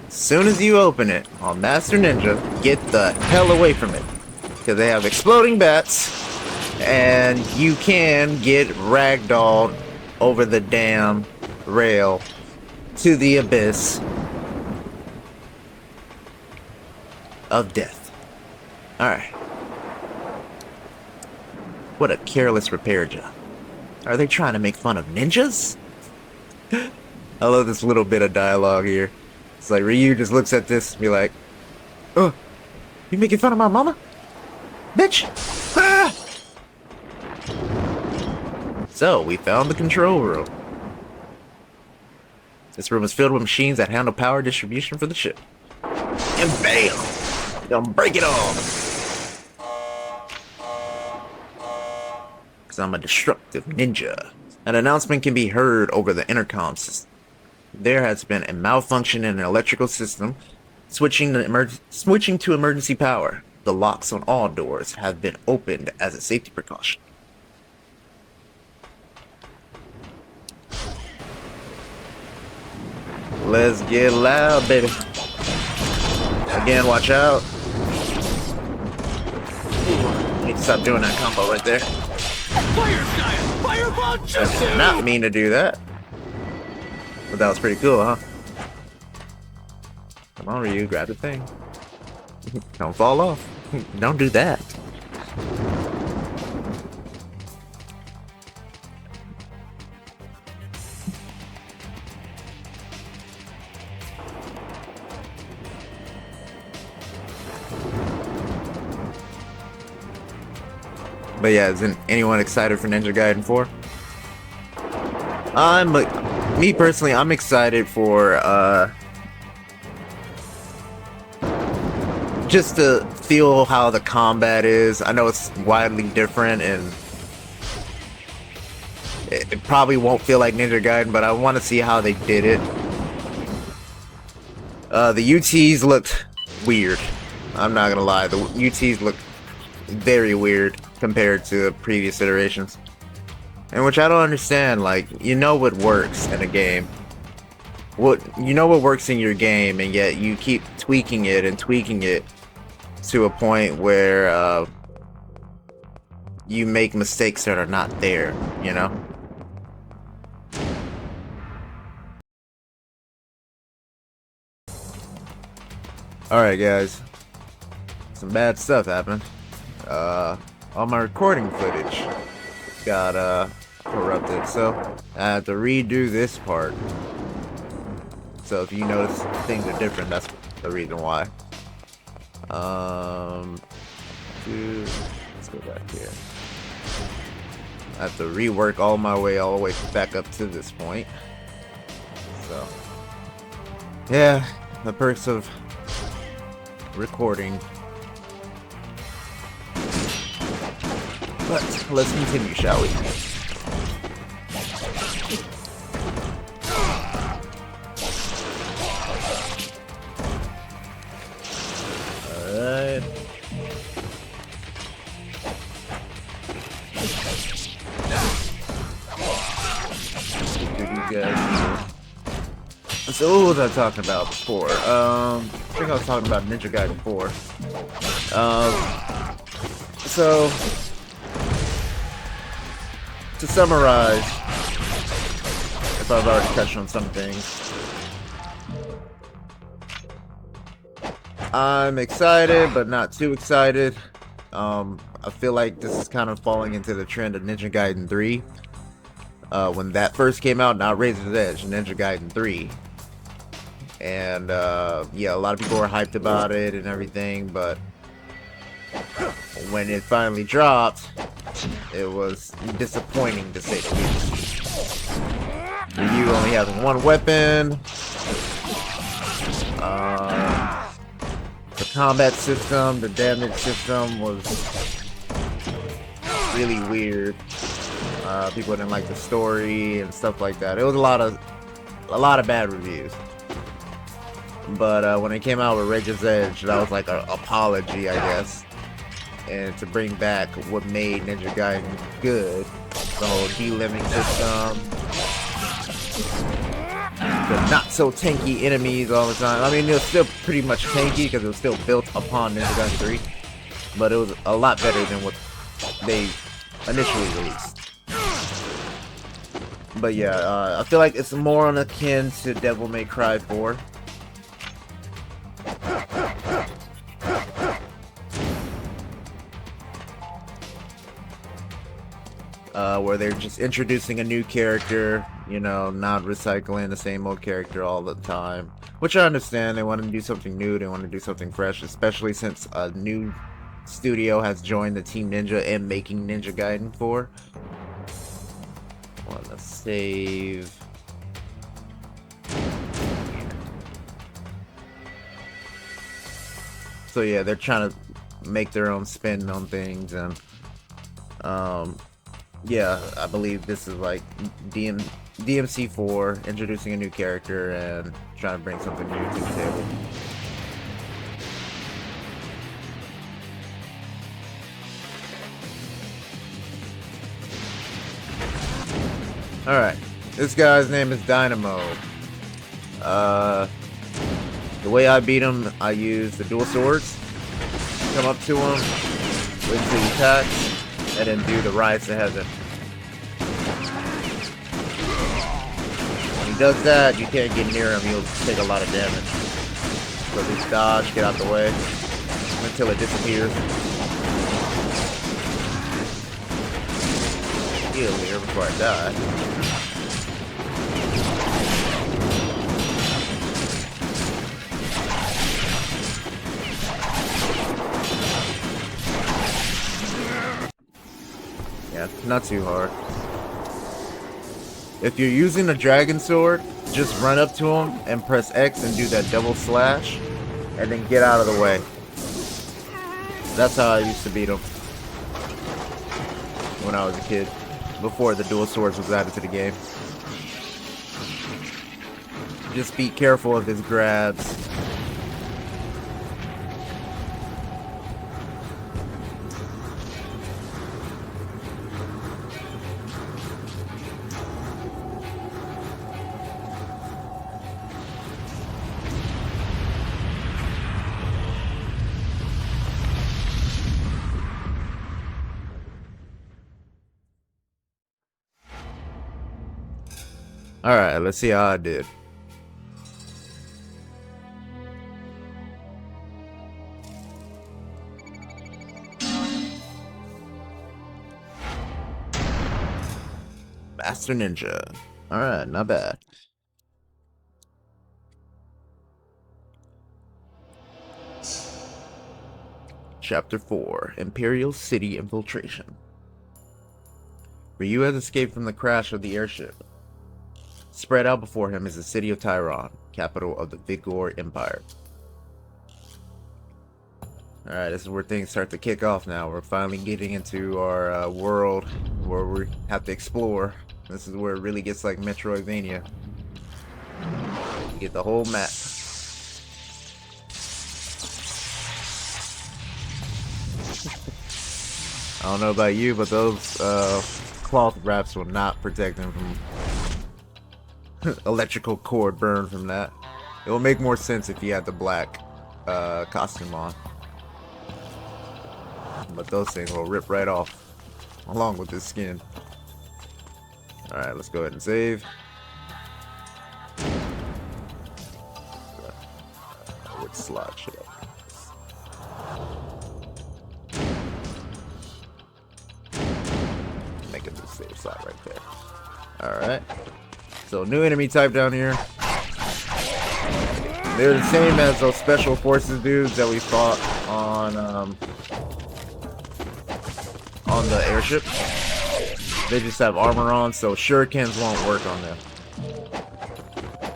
As soon as you open it on Master Ninja, get the hell away from it. Because they have exploding bats. And you can get ragdolled over the damn rail to the abyss of death. Alright. What a careless repair job. Are they trying to make fun of ninjas? I love this little bit of dialogue here. It's like Ryu just looks at this and be like, "Oh, you making fun of my mama? Bitch!" Ah! So, we found the control room. This room is filled with machines that handle power distribution for the ship. And bam! They'll break it off. Because I'm a destructive ninja. An announcement can be heard over the intercom system. There has been a malfunction in an electrical system, switching to emergency power. The locks on all doors have been opened as a safety precaution. Let's get loud, baby. Again, watch out. Need to stop doing that combo right there. Fire style! Fireball I did not mean to do that. But that was pretty cool, huh? Come on, Ryu, grab the thing. Don't fall off. Don't do that. But yeah, isn't anyone excited for Ninja Gaiden 4? Me personally, I'm excited for just to feel how the combat is. I know it's widely different and it probably won't feel like Ninja Gaiden, but I want to see how they did it. The UTs looked weird. I'm not gonna lie, the UTs looked very weird compared to previous iterations. And which I don't understand, like, you know what works in a game. You know what works in your game, and yet you keep tweaking it and tweaking it to a point where you make mistakes that are not there, you know? Alright, guys. Some bad stuff happened. All my recording footage got corrupted, so I had to redo this part. So if you notice things are different, that's the reason why. Let's go back here. I have to rework all the way back up to this point. So yeah, the perks of recording. But let's continue, shall we? Alright. So what was I talking about before? I think I was talking about Ninja Gaiden 4. So to summarize, if I've already touched on some things, I'm excited, but not too excited. I feel like this is kind of falling into the trend of Ninja Gaiden 3. When that first came out, not Razor's Edge, Ninja Gaiden 3. And yeah, a lot of people were hyped about it and everything, but when it finally dropped, it was disappointing to say the least. Ryu only having one weapon. The combat system, the damage system was really weird. People didn't like the story and stuff like that. It was a lot of bad reviews. But when it came out with Razor's Edge, that was like an apology, I guess. And to bring back what made Ninja Gaiden good. The whole healing system. The not so tanky enemies all the time. I mean, it was still pretty much tanky because it was still built upon Ninja Gaiden 3. But it was a lot better than what they initially released. But yeah, I feel like it's more on akin to Devil May Cry 4. Where they're just introducing a new character, you know, not recycling the same old character all the time. Which I understand, they want to do something new, they want to do something fresh, especially since a new studio has joined the Team Ninja and making Ninja Gaiden 4. Want to save. So yeah, they're trying to make their own spin on things, and yeah, I believe this is like DMC4 introducing a new character and trying to bring something new to the table. Alright, this guy's name is Dynamo. The way I beat him, I use the dual swords. Come up to him, wait until he attacks, and then do the Rise to Heaven. When he does that, you can't get near him, he'll take a lot of damage. So just dodge, get out the way, until it disappears. Heal here before I die. Yeah, not too hard. If you're using a dragon sword, just run up to him and press X and do that double slash, and then get out of the way. That's how I used to beat him when I was a kid, before the dual swords was added to the game. Just be careful of his grabs. Alright, let's see how I did. Master Ninja. Alright, not bad. Chapter 4, Imperial City Infiltration. Ryu has escaped from the crash of the airship. Spread out before him is the city of Tyron, capital of the Vigor Empire. Alright, this is where things start to kick off now. We're finally getting into our world where we have to explore. This is where it really gets like Metroidvania. You get the whole map. I don't know about you, but those cloth wraps will not protect them from electrical cord burn from that. It will make more sense if you had the black costume on. But those things will rip right off along with this skin. Alright, let's go ahead and save. Which slot should I use? Make a new save slot right there. Alright. So, new enemy type down here. They're the same as those special forces dudes that we fought on the airship. They just have armor on, so shurikens won't work on them.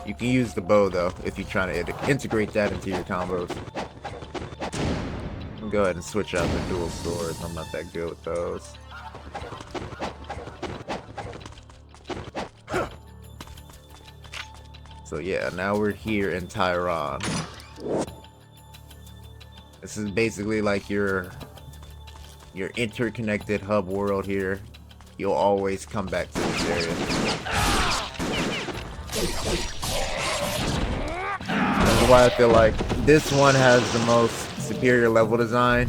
You can use the bow though if you're trying to integrate that into your combos. I'll go ahead and switch out the dual swords. I'm not that good with those. So yeah, now we're here in Tyron. This is basically like your interconnected hub world here. You'll always come back to this area. That's why I feel like this one has the most superior level design,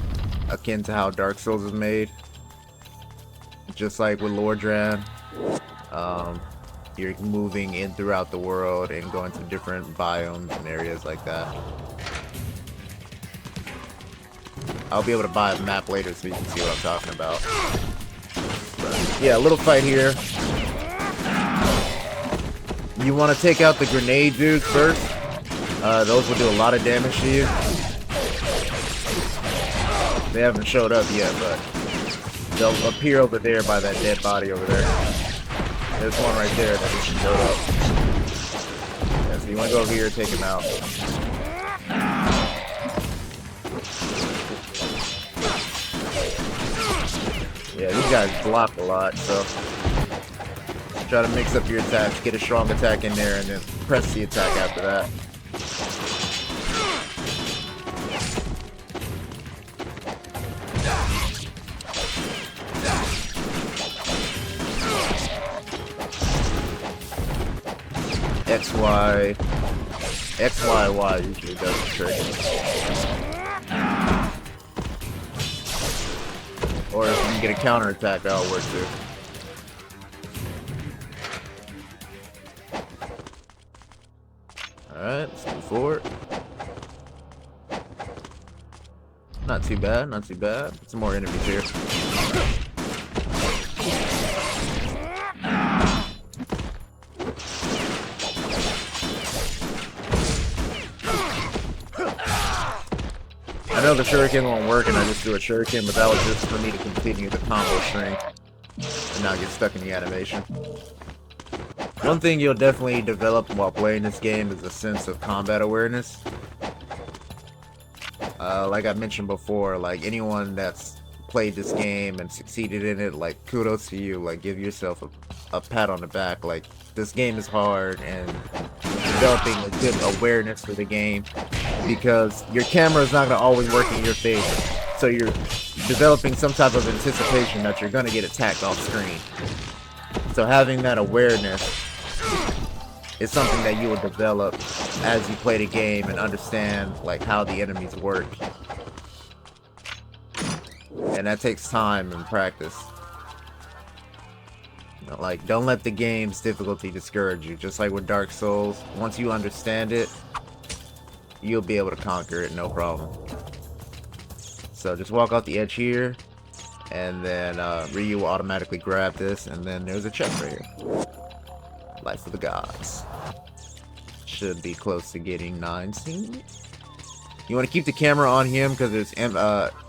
akin to how Dark Souls is made. Just like with Lordran, you're moving in throughout the world and going to different biomes and areas like that. I'll be able to buy a map later so you can see what I'm talking about. But yeah, a little fight here. You want to take out the grenade dudes first. Those will do a lot of damage to you. They haven't showed up yet, but they'll appear over there by that dead body over there. There's one right there that just showed up. Yeah, so you want to go over here and take him out. Yeah, these guys block a lot, so try to mix up your attacks, get a strong attack in there, and then press the attack after that. XYY usually does the trick. Or if you can get a counter attack, that'll work too. Alright, let's move forward. Not too bad, not too bad. Some more enemies here. I know the shuriken won't work and I just do a shuriken, but that was just for me to continue the combo string and not get stuck in the animation. One thing you'll definitely develop while playing this game is a sense of combat awareness. Like I mentioned before, like anyone that's played this game and succeeded in it, like kudos to you. Like give yourself a pat on the back. Like this game is hard, and developing a good awareness for the game, because your camera is not going to always work in your favor. So you're developing some type of anticipation that you're going to get attacked off screen. So having that awareness is something that you will develop as you play the game and understand like how the enemies work. And that takes time and practice. You know, like, don't let the game's difficulty discourage you. Just like with Dark Souls, once you understand it, you'll be able to conquer it, no problem. So just walk off the edge here, And then Ryu will automatically grab this, and then there's a chest right here. Life of the Gods. Should be close to getting 19. You want to keep the camera on him because there's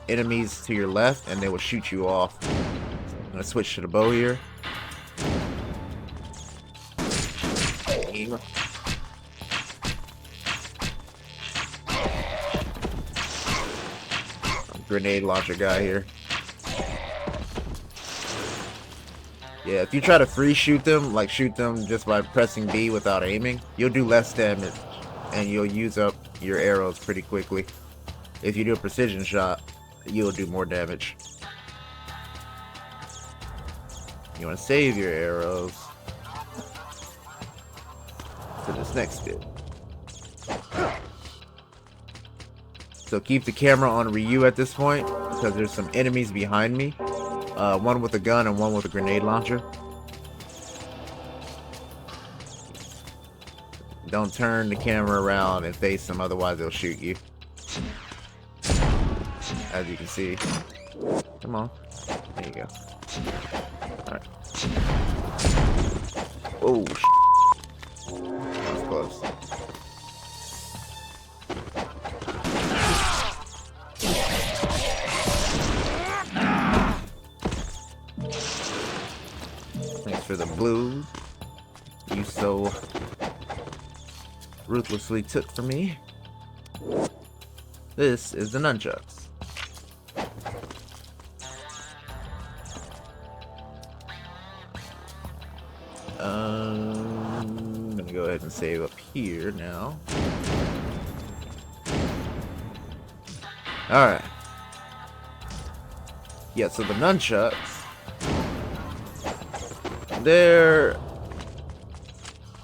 enemies to your left, and they will shoot you off. I'm going to switch to the bow here. Grenade launcher guy here. Yeah, if you try to free shoot them, like shoot them just by pressing B without aiming, you'll do less damage and you'll use up your arrows pretty quickly. If you do a precision shot, you'll do more damage. You want to save your arrows for this next bit. So keep the camera on Ryu at this point, because there's some enemies behind me. One with a gun and one with a grenade launcher. Don't turn the camera around and face them, otherwise they'll shoot you. As you can see. Come on. There you go. Alright. Oh, that was close. For the blue you so ruthlessly took from me. This is the nunchucks. I'm gonna go ahead and save up here now. Alright. Yeah, so the nunchucks,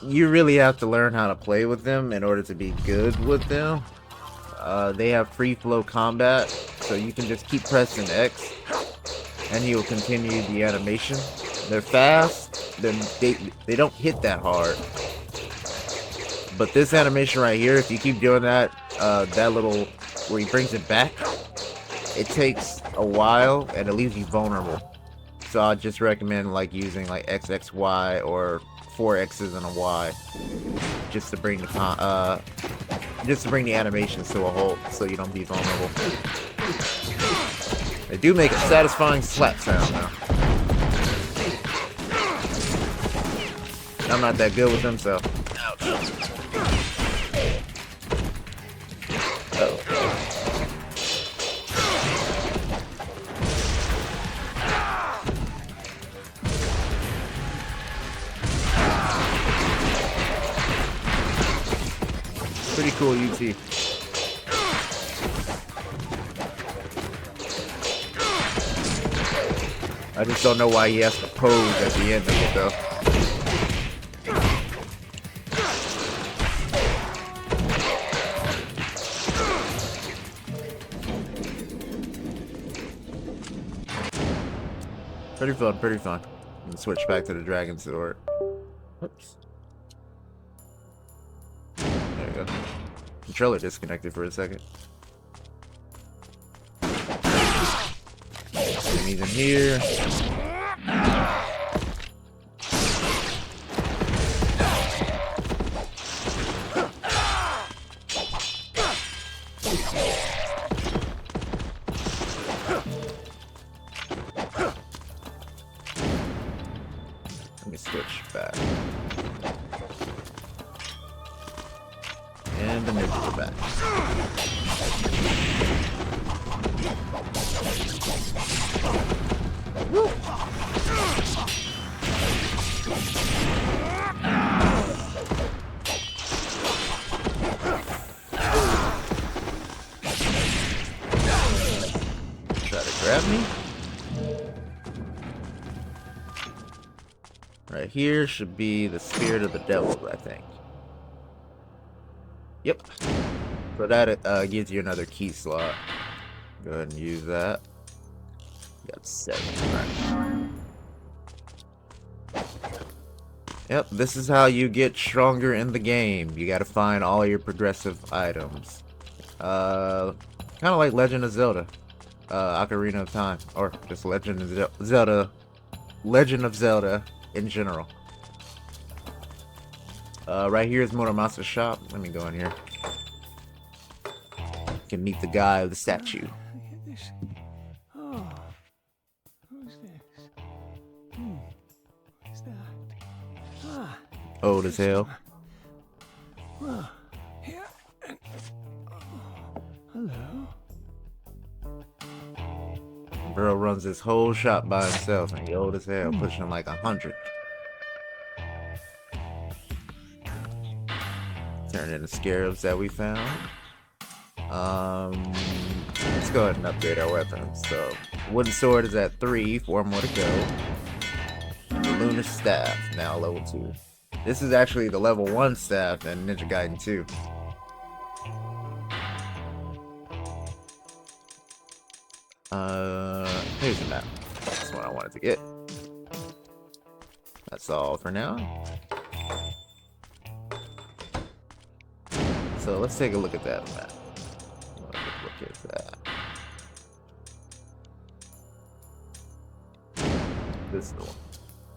you really have to learn how to play with them in order to be good with them. They have free flow combat, so you can just keep pressing X and you'll continue the animation. They're fast, they don't hit that hard. But this animation right here, if you keep doing that, that little where he brings it back, it takes a while and it leaves you vulnerable. So I just recommend like using like XXY or 4 X's and a Y, just to bring the animations to a halt, so you don't be vulnerable. They do make a satisfying slap sound now. I'm not that good with them, so. Ouch. Uh-oh. Pretty cool UT. I just don't know why he has to pose at the end of it though. Pretty fun, pretty fun. And switch back to the dragon sword. Oops. There we go. Controller disconnected for a second. Enemies in here. Let me switch back. And the ninjas are back. Woo. Try to grab me. Right here should be the spirit of the devil, I think. Yep. So that gives you another key slot. Go ahead and use that. Got 7. Right. Yep, this is how you get stronger in the game. You gotta find all your progressive items. Kind of like Legend of Zelda. Ocarina of Time, or just Legend of Zelda, Legend of Zelda in general. Right here is Muramasa's shop. Let me go in here. You can meet the guy with the statue. Oh, who's this? What's that? Ah, Old as hell. well, here and hello. Bro runs this whole shop by himself, and he old as hell, pushing like 100. Turn in the scarabs that we found. Let's go ahead and upgrade our weapons. So, wooden sword is at 3, 4 more to go. The lunar staff, now level 2. This is actually the level 1 staff in Ninja Gaiden 2. Here's the map. That's what I wanted to get. That's all for now. So let's take a look at that map. Look at that. This is the one.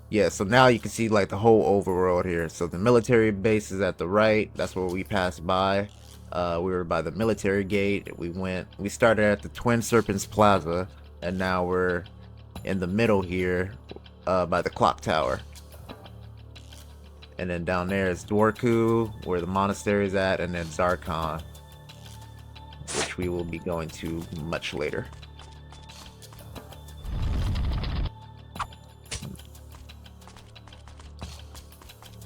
Yeah, so now you can see like the whole overworld here. So the military base is at the right. That's where we passed by. We were by the military gate. We started at the Twin Serpents Plaza, and now we're in the middle here by the clock tower. And then down there is Dwarku, where the monastery is at, and then Zarkon, which we will be going to much later.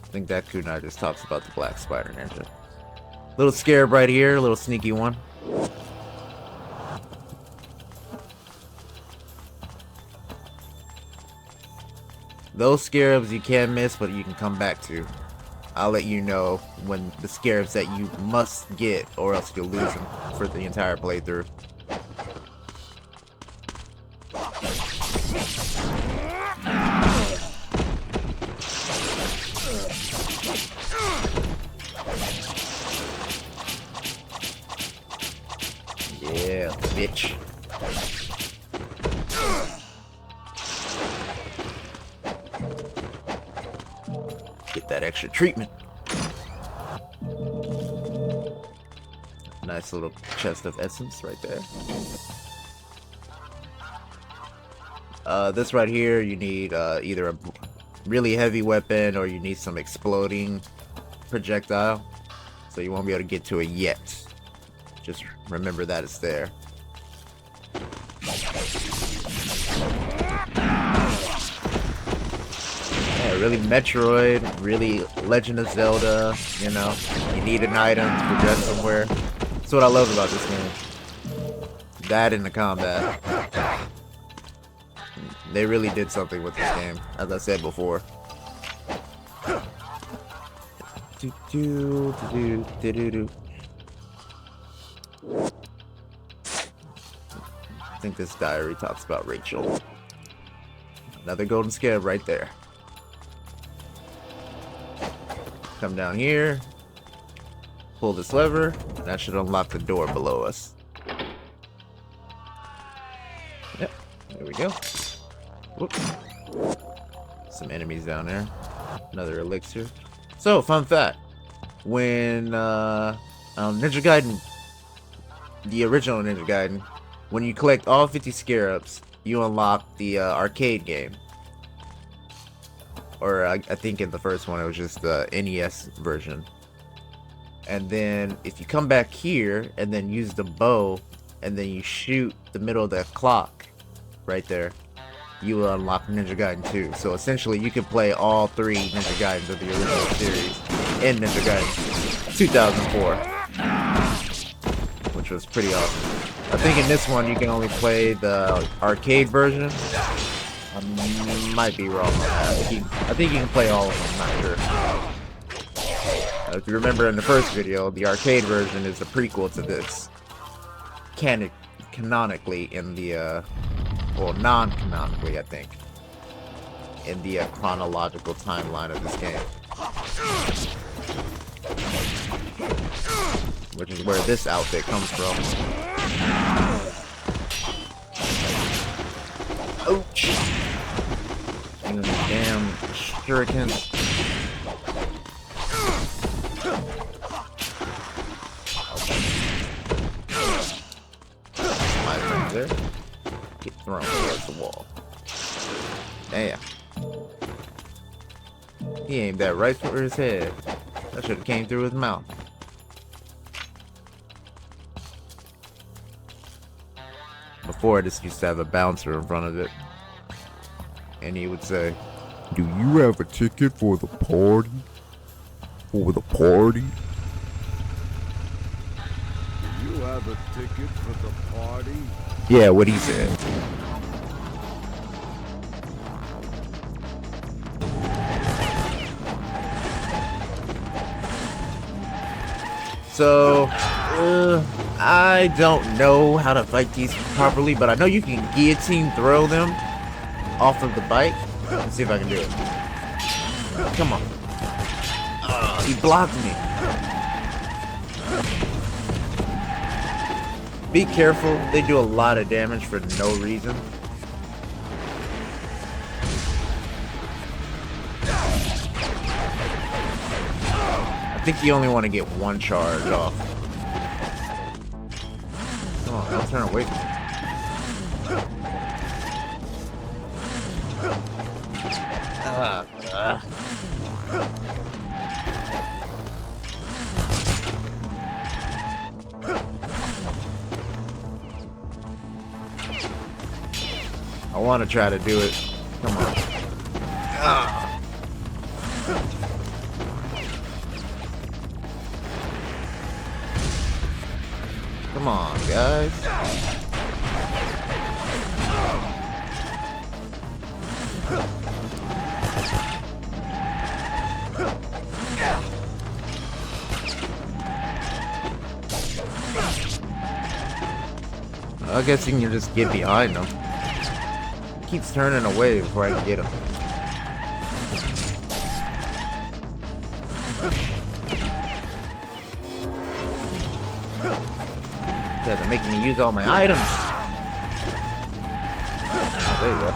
I think that kunai just talks about the black spider ninja. Little scarab right here, a little sneaky one. Those scarabs you can't miss, but you can come back to. I'll let you know when the scarabs that you must get, or else you'll lose them for the entire playthrough. Yeah, bitch. Get that extra treatment. Nice little chest of essence right there. This right here, you need either a really heavy weapon or you need some exploding projectile. So you won't be able to get to it yet. Just remember that it's there. Yeah, really Metroid, really Legend of Zelda, you know. You need an item to progress somewhere. That's what I love about this game. That and the combat. They really did something with this game, as I said before. I think this diary talks about Rachel. Another golden scarab right there. Come down here. Pull this lever. And that should unlock the door below us. Yep. There we go. Whoop. Some enemies down there. Another elixir. So, fun fact. When Ninja Gaiden, the original Ninja Gaiden, when you collect all 50 scarabs, you unlock the arcade game. Or I think in the first one it was just the NES version. And then if you come back here and then use the bow and then you shoot the middle of the clock right there, you will unlock Ninja Gaiden 2. So essentially you can play all 3 Ninja Gaidens of the original series in Ninja Gaiden 2004, which was pretty awesome. I think in this one you can only play the arcade version. I might be wrong on that. I think you can play all of them, I'm not sure. If you remember in the first video, the arcade version is the prequel to this. Canonically in the, well, non-canonically, I think, in the chronological timeline of this game. Which is where this outfit comes from. Ouch! Using these damn shurikens. Somebody's right there. Get thrown towards the wall. Damn. He aimed that right for his head. That should have came through his mouth. Before, this used to have a bouncer in front of it. And he would say, "Do you have a ticket for the party? For the party?" Do you have a ticket for the party? Yeah, what he said. So, I don't know how to fight these properly, but I know you can guillotine throw them off of the bike. Let's see if I can do it. Come on. He blocked me. Be careful, they do a lot of damage for no reason. I think you only want to get one charge off. Come on, don't turn away from me. I want to try to do it. Come on. Come on, guys. I guess you can just get behind him. He keeps turning away before I can get him. Guys are making me use all my items. Oh, there you go.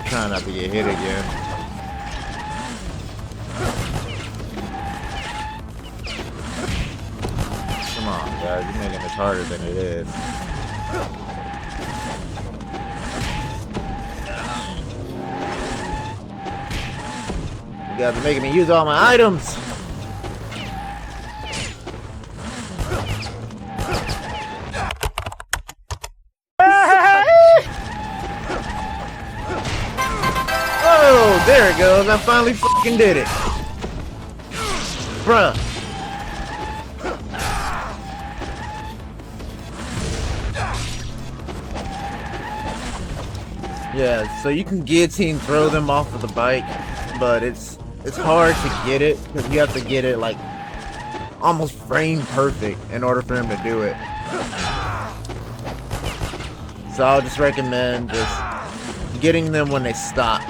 Trying not to get hit again. Come on, guys, you're making this harder than it is. You guys are making me use all my items. Oh, there it goes. I finally fucking did it. Bruh. Yeah, so you can guillotine throw them off of the bike, but it's hard to get it because you have to get it like almost frame perfect in order for him to do it. So I'll just recommend just getting them when they stop.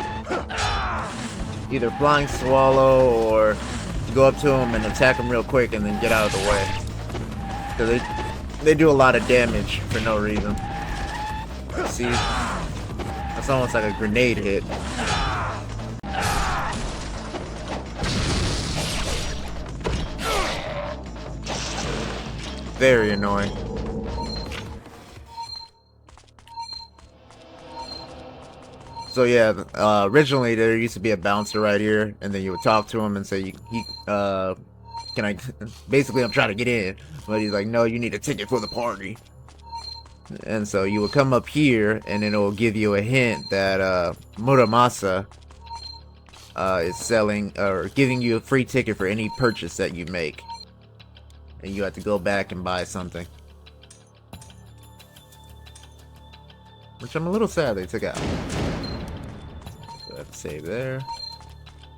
Either flying swallow or go up to them and attack them real quick and then get out of the way. Because they do a lot of damage for no reason. See? It's almost like a grenade hit. Very annoying. So yeah, originally there used to be a bouncer right here, and then you would talk to him and say, can I, basically I'm trying to get in, but he's like, no, you need a ticket for the party. And so you would come up here, and then it will give you a hint that Muramasa is selling or giving you a free ticket for any purchase that you make, and you have to go back and buy something, which I'm a little sad they took out. So I have to save there.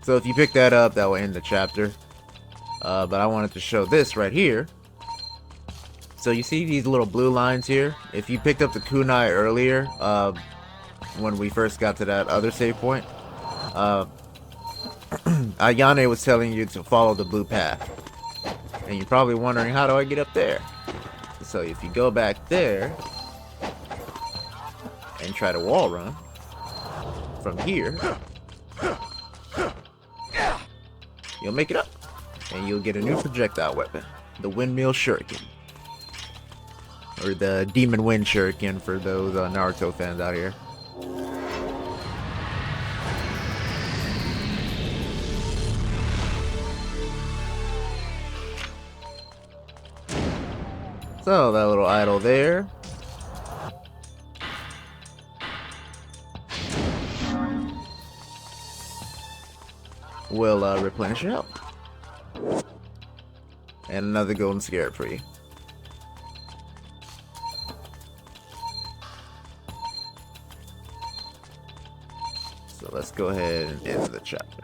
So if you pick that up, that will end the chapter. But I wanted to show this right here. So you see these little blue lines here? If you picked up the kunai earlier, when we first got to that other save point. Ayane was telling you to follow the blue path. And you're probably wondering, how do I get up there? So if you go back there and try to wall run from here, you'll make it up. And you'll get a new projectile weapon. The Windmill Shuriken. Or the Demon Wind Shuriken for those Naruto fans out here. So, that little idol there. Will replenish your health. And another golden scarab for you. So let's go ahead and end the chapter.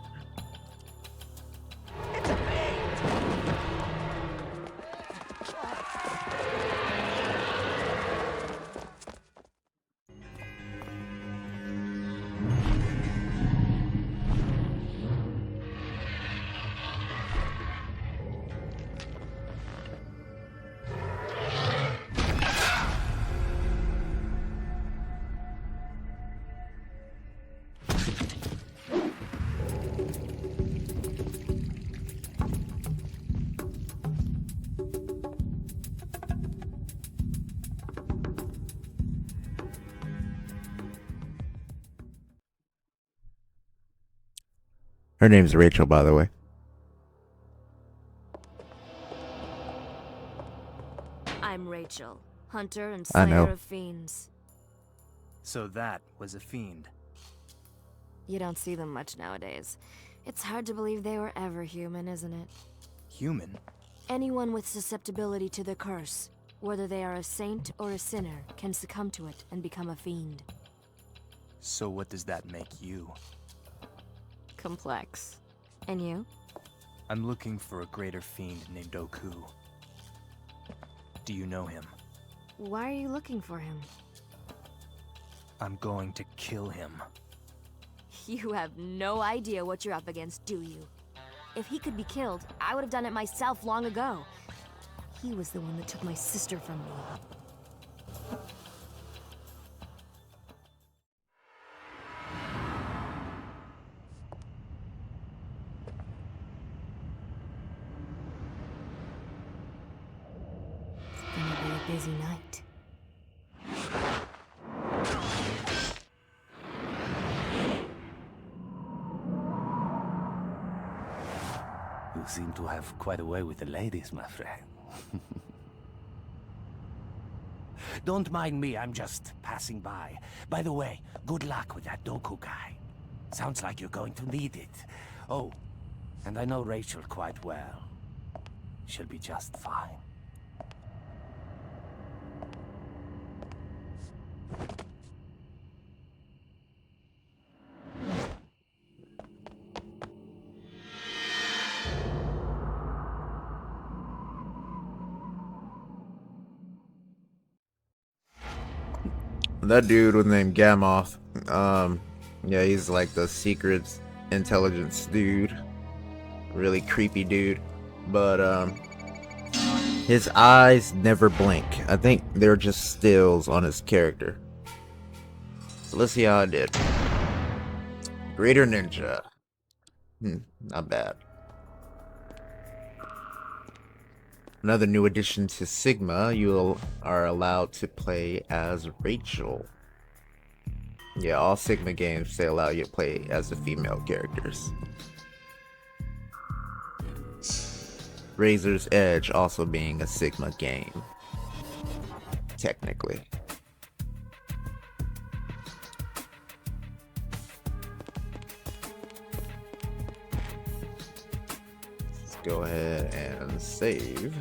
Her name's Rachel, by the way. I'm Rachel, hunter and I know. slayer of fiends. So that was a fiend. You don't see them much nowadays. It's hard to believe they were ever human, isn't it? Human? Anyone with susceptibility to the curse, whether they are a saint or a sinner, can succumb to it and become a fiend. So what does that make you? Complex. And you? I'm looking for a greater fiend named Doku. Do you know him? Why are you looking for him? I'm going to kill him. You have no idea what you're up against, do you? If he could be killed, I would have done it myself long ago. He was the one that took my sister from me. It's gonna be a busy night. You seem to have quite a way with the ladies, my friend. Don't mind me, I'm just passing by. By the way, good luck with that Doku guy. Sounds like you're going to need it. Oh, and I know Rachel quite well. She'll be just fine. That dude was named Gamoth. Yeah, he's like the secret intelligence dude. Really creepy dude. But, his eyes never blink. I think they're just stills on his character. So let's see how I did. Greater Ninja. Not bad. Another new addition to Sigma, you are allowed to play as Rachel. Yeah, all Sigma games, they allow you to play as the female characters. Razor's Edge also being a Sigma game. Technically. Go ahead and save.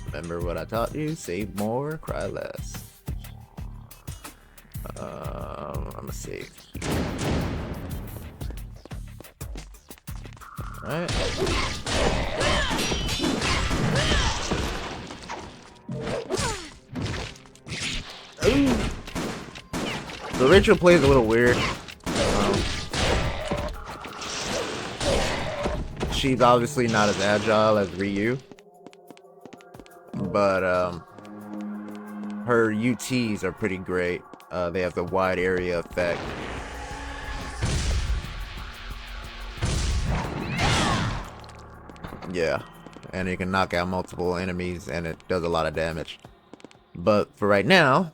Remember what I taught you? Save more, cry less. I'm gonna save here. Alright. So Rachel plays a little weird. She's obviously not as agile as Ryu, but her UTs are pretty great. They have the wide area effect. Yeah, and it can knock out multiple enemies, and it does a lot of damage. But for right now,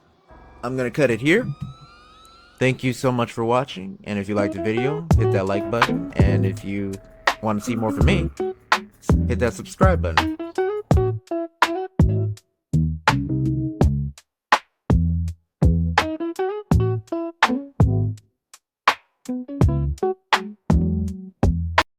I'm gonna cut it here. Thank you so much for watching, and if you liked the video, hit that like button, and if you want to see more from me, hit that subscribe button.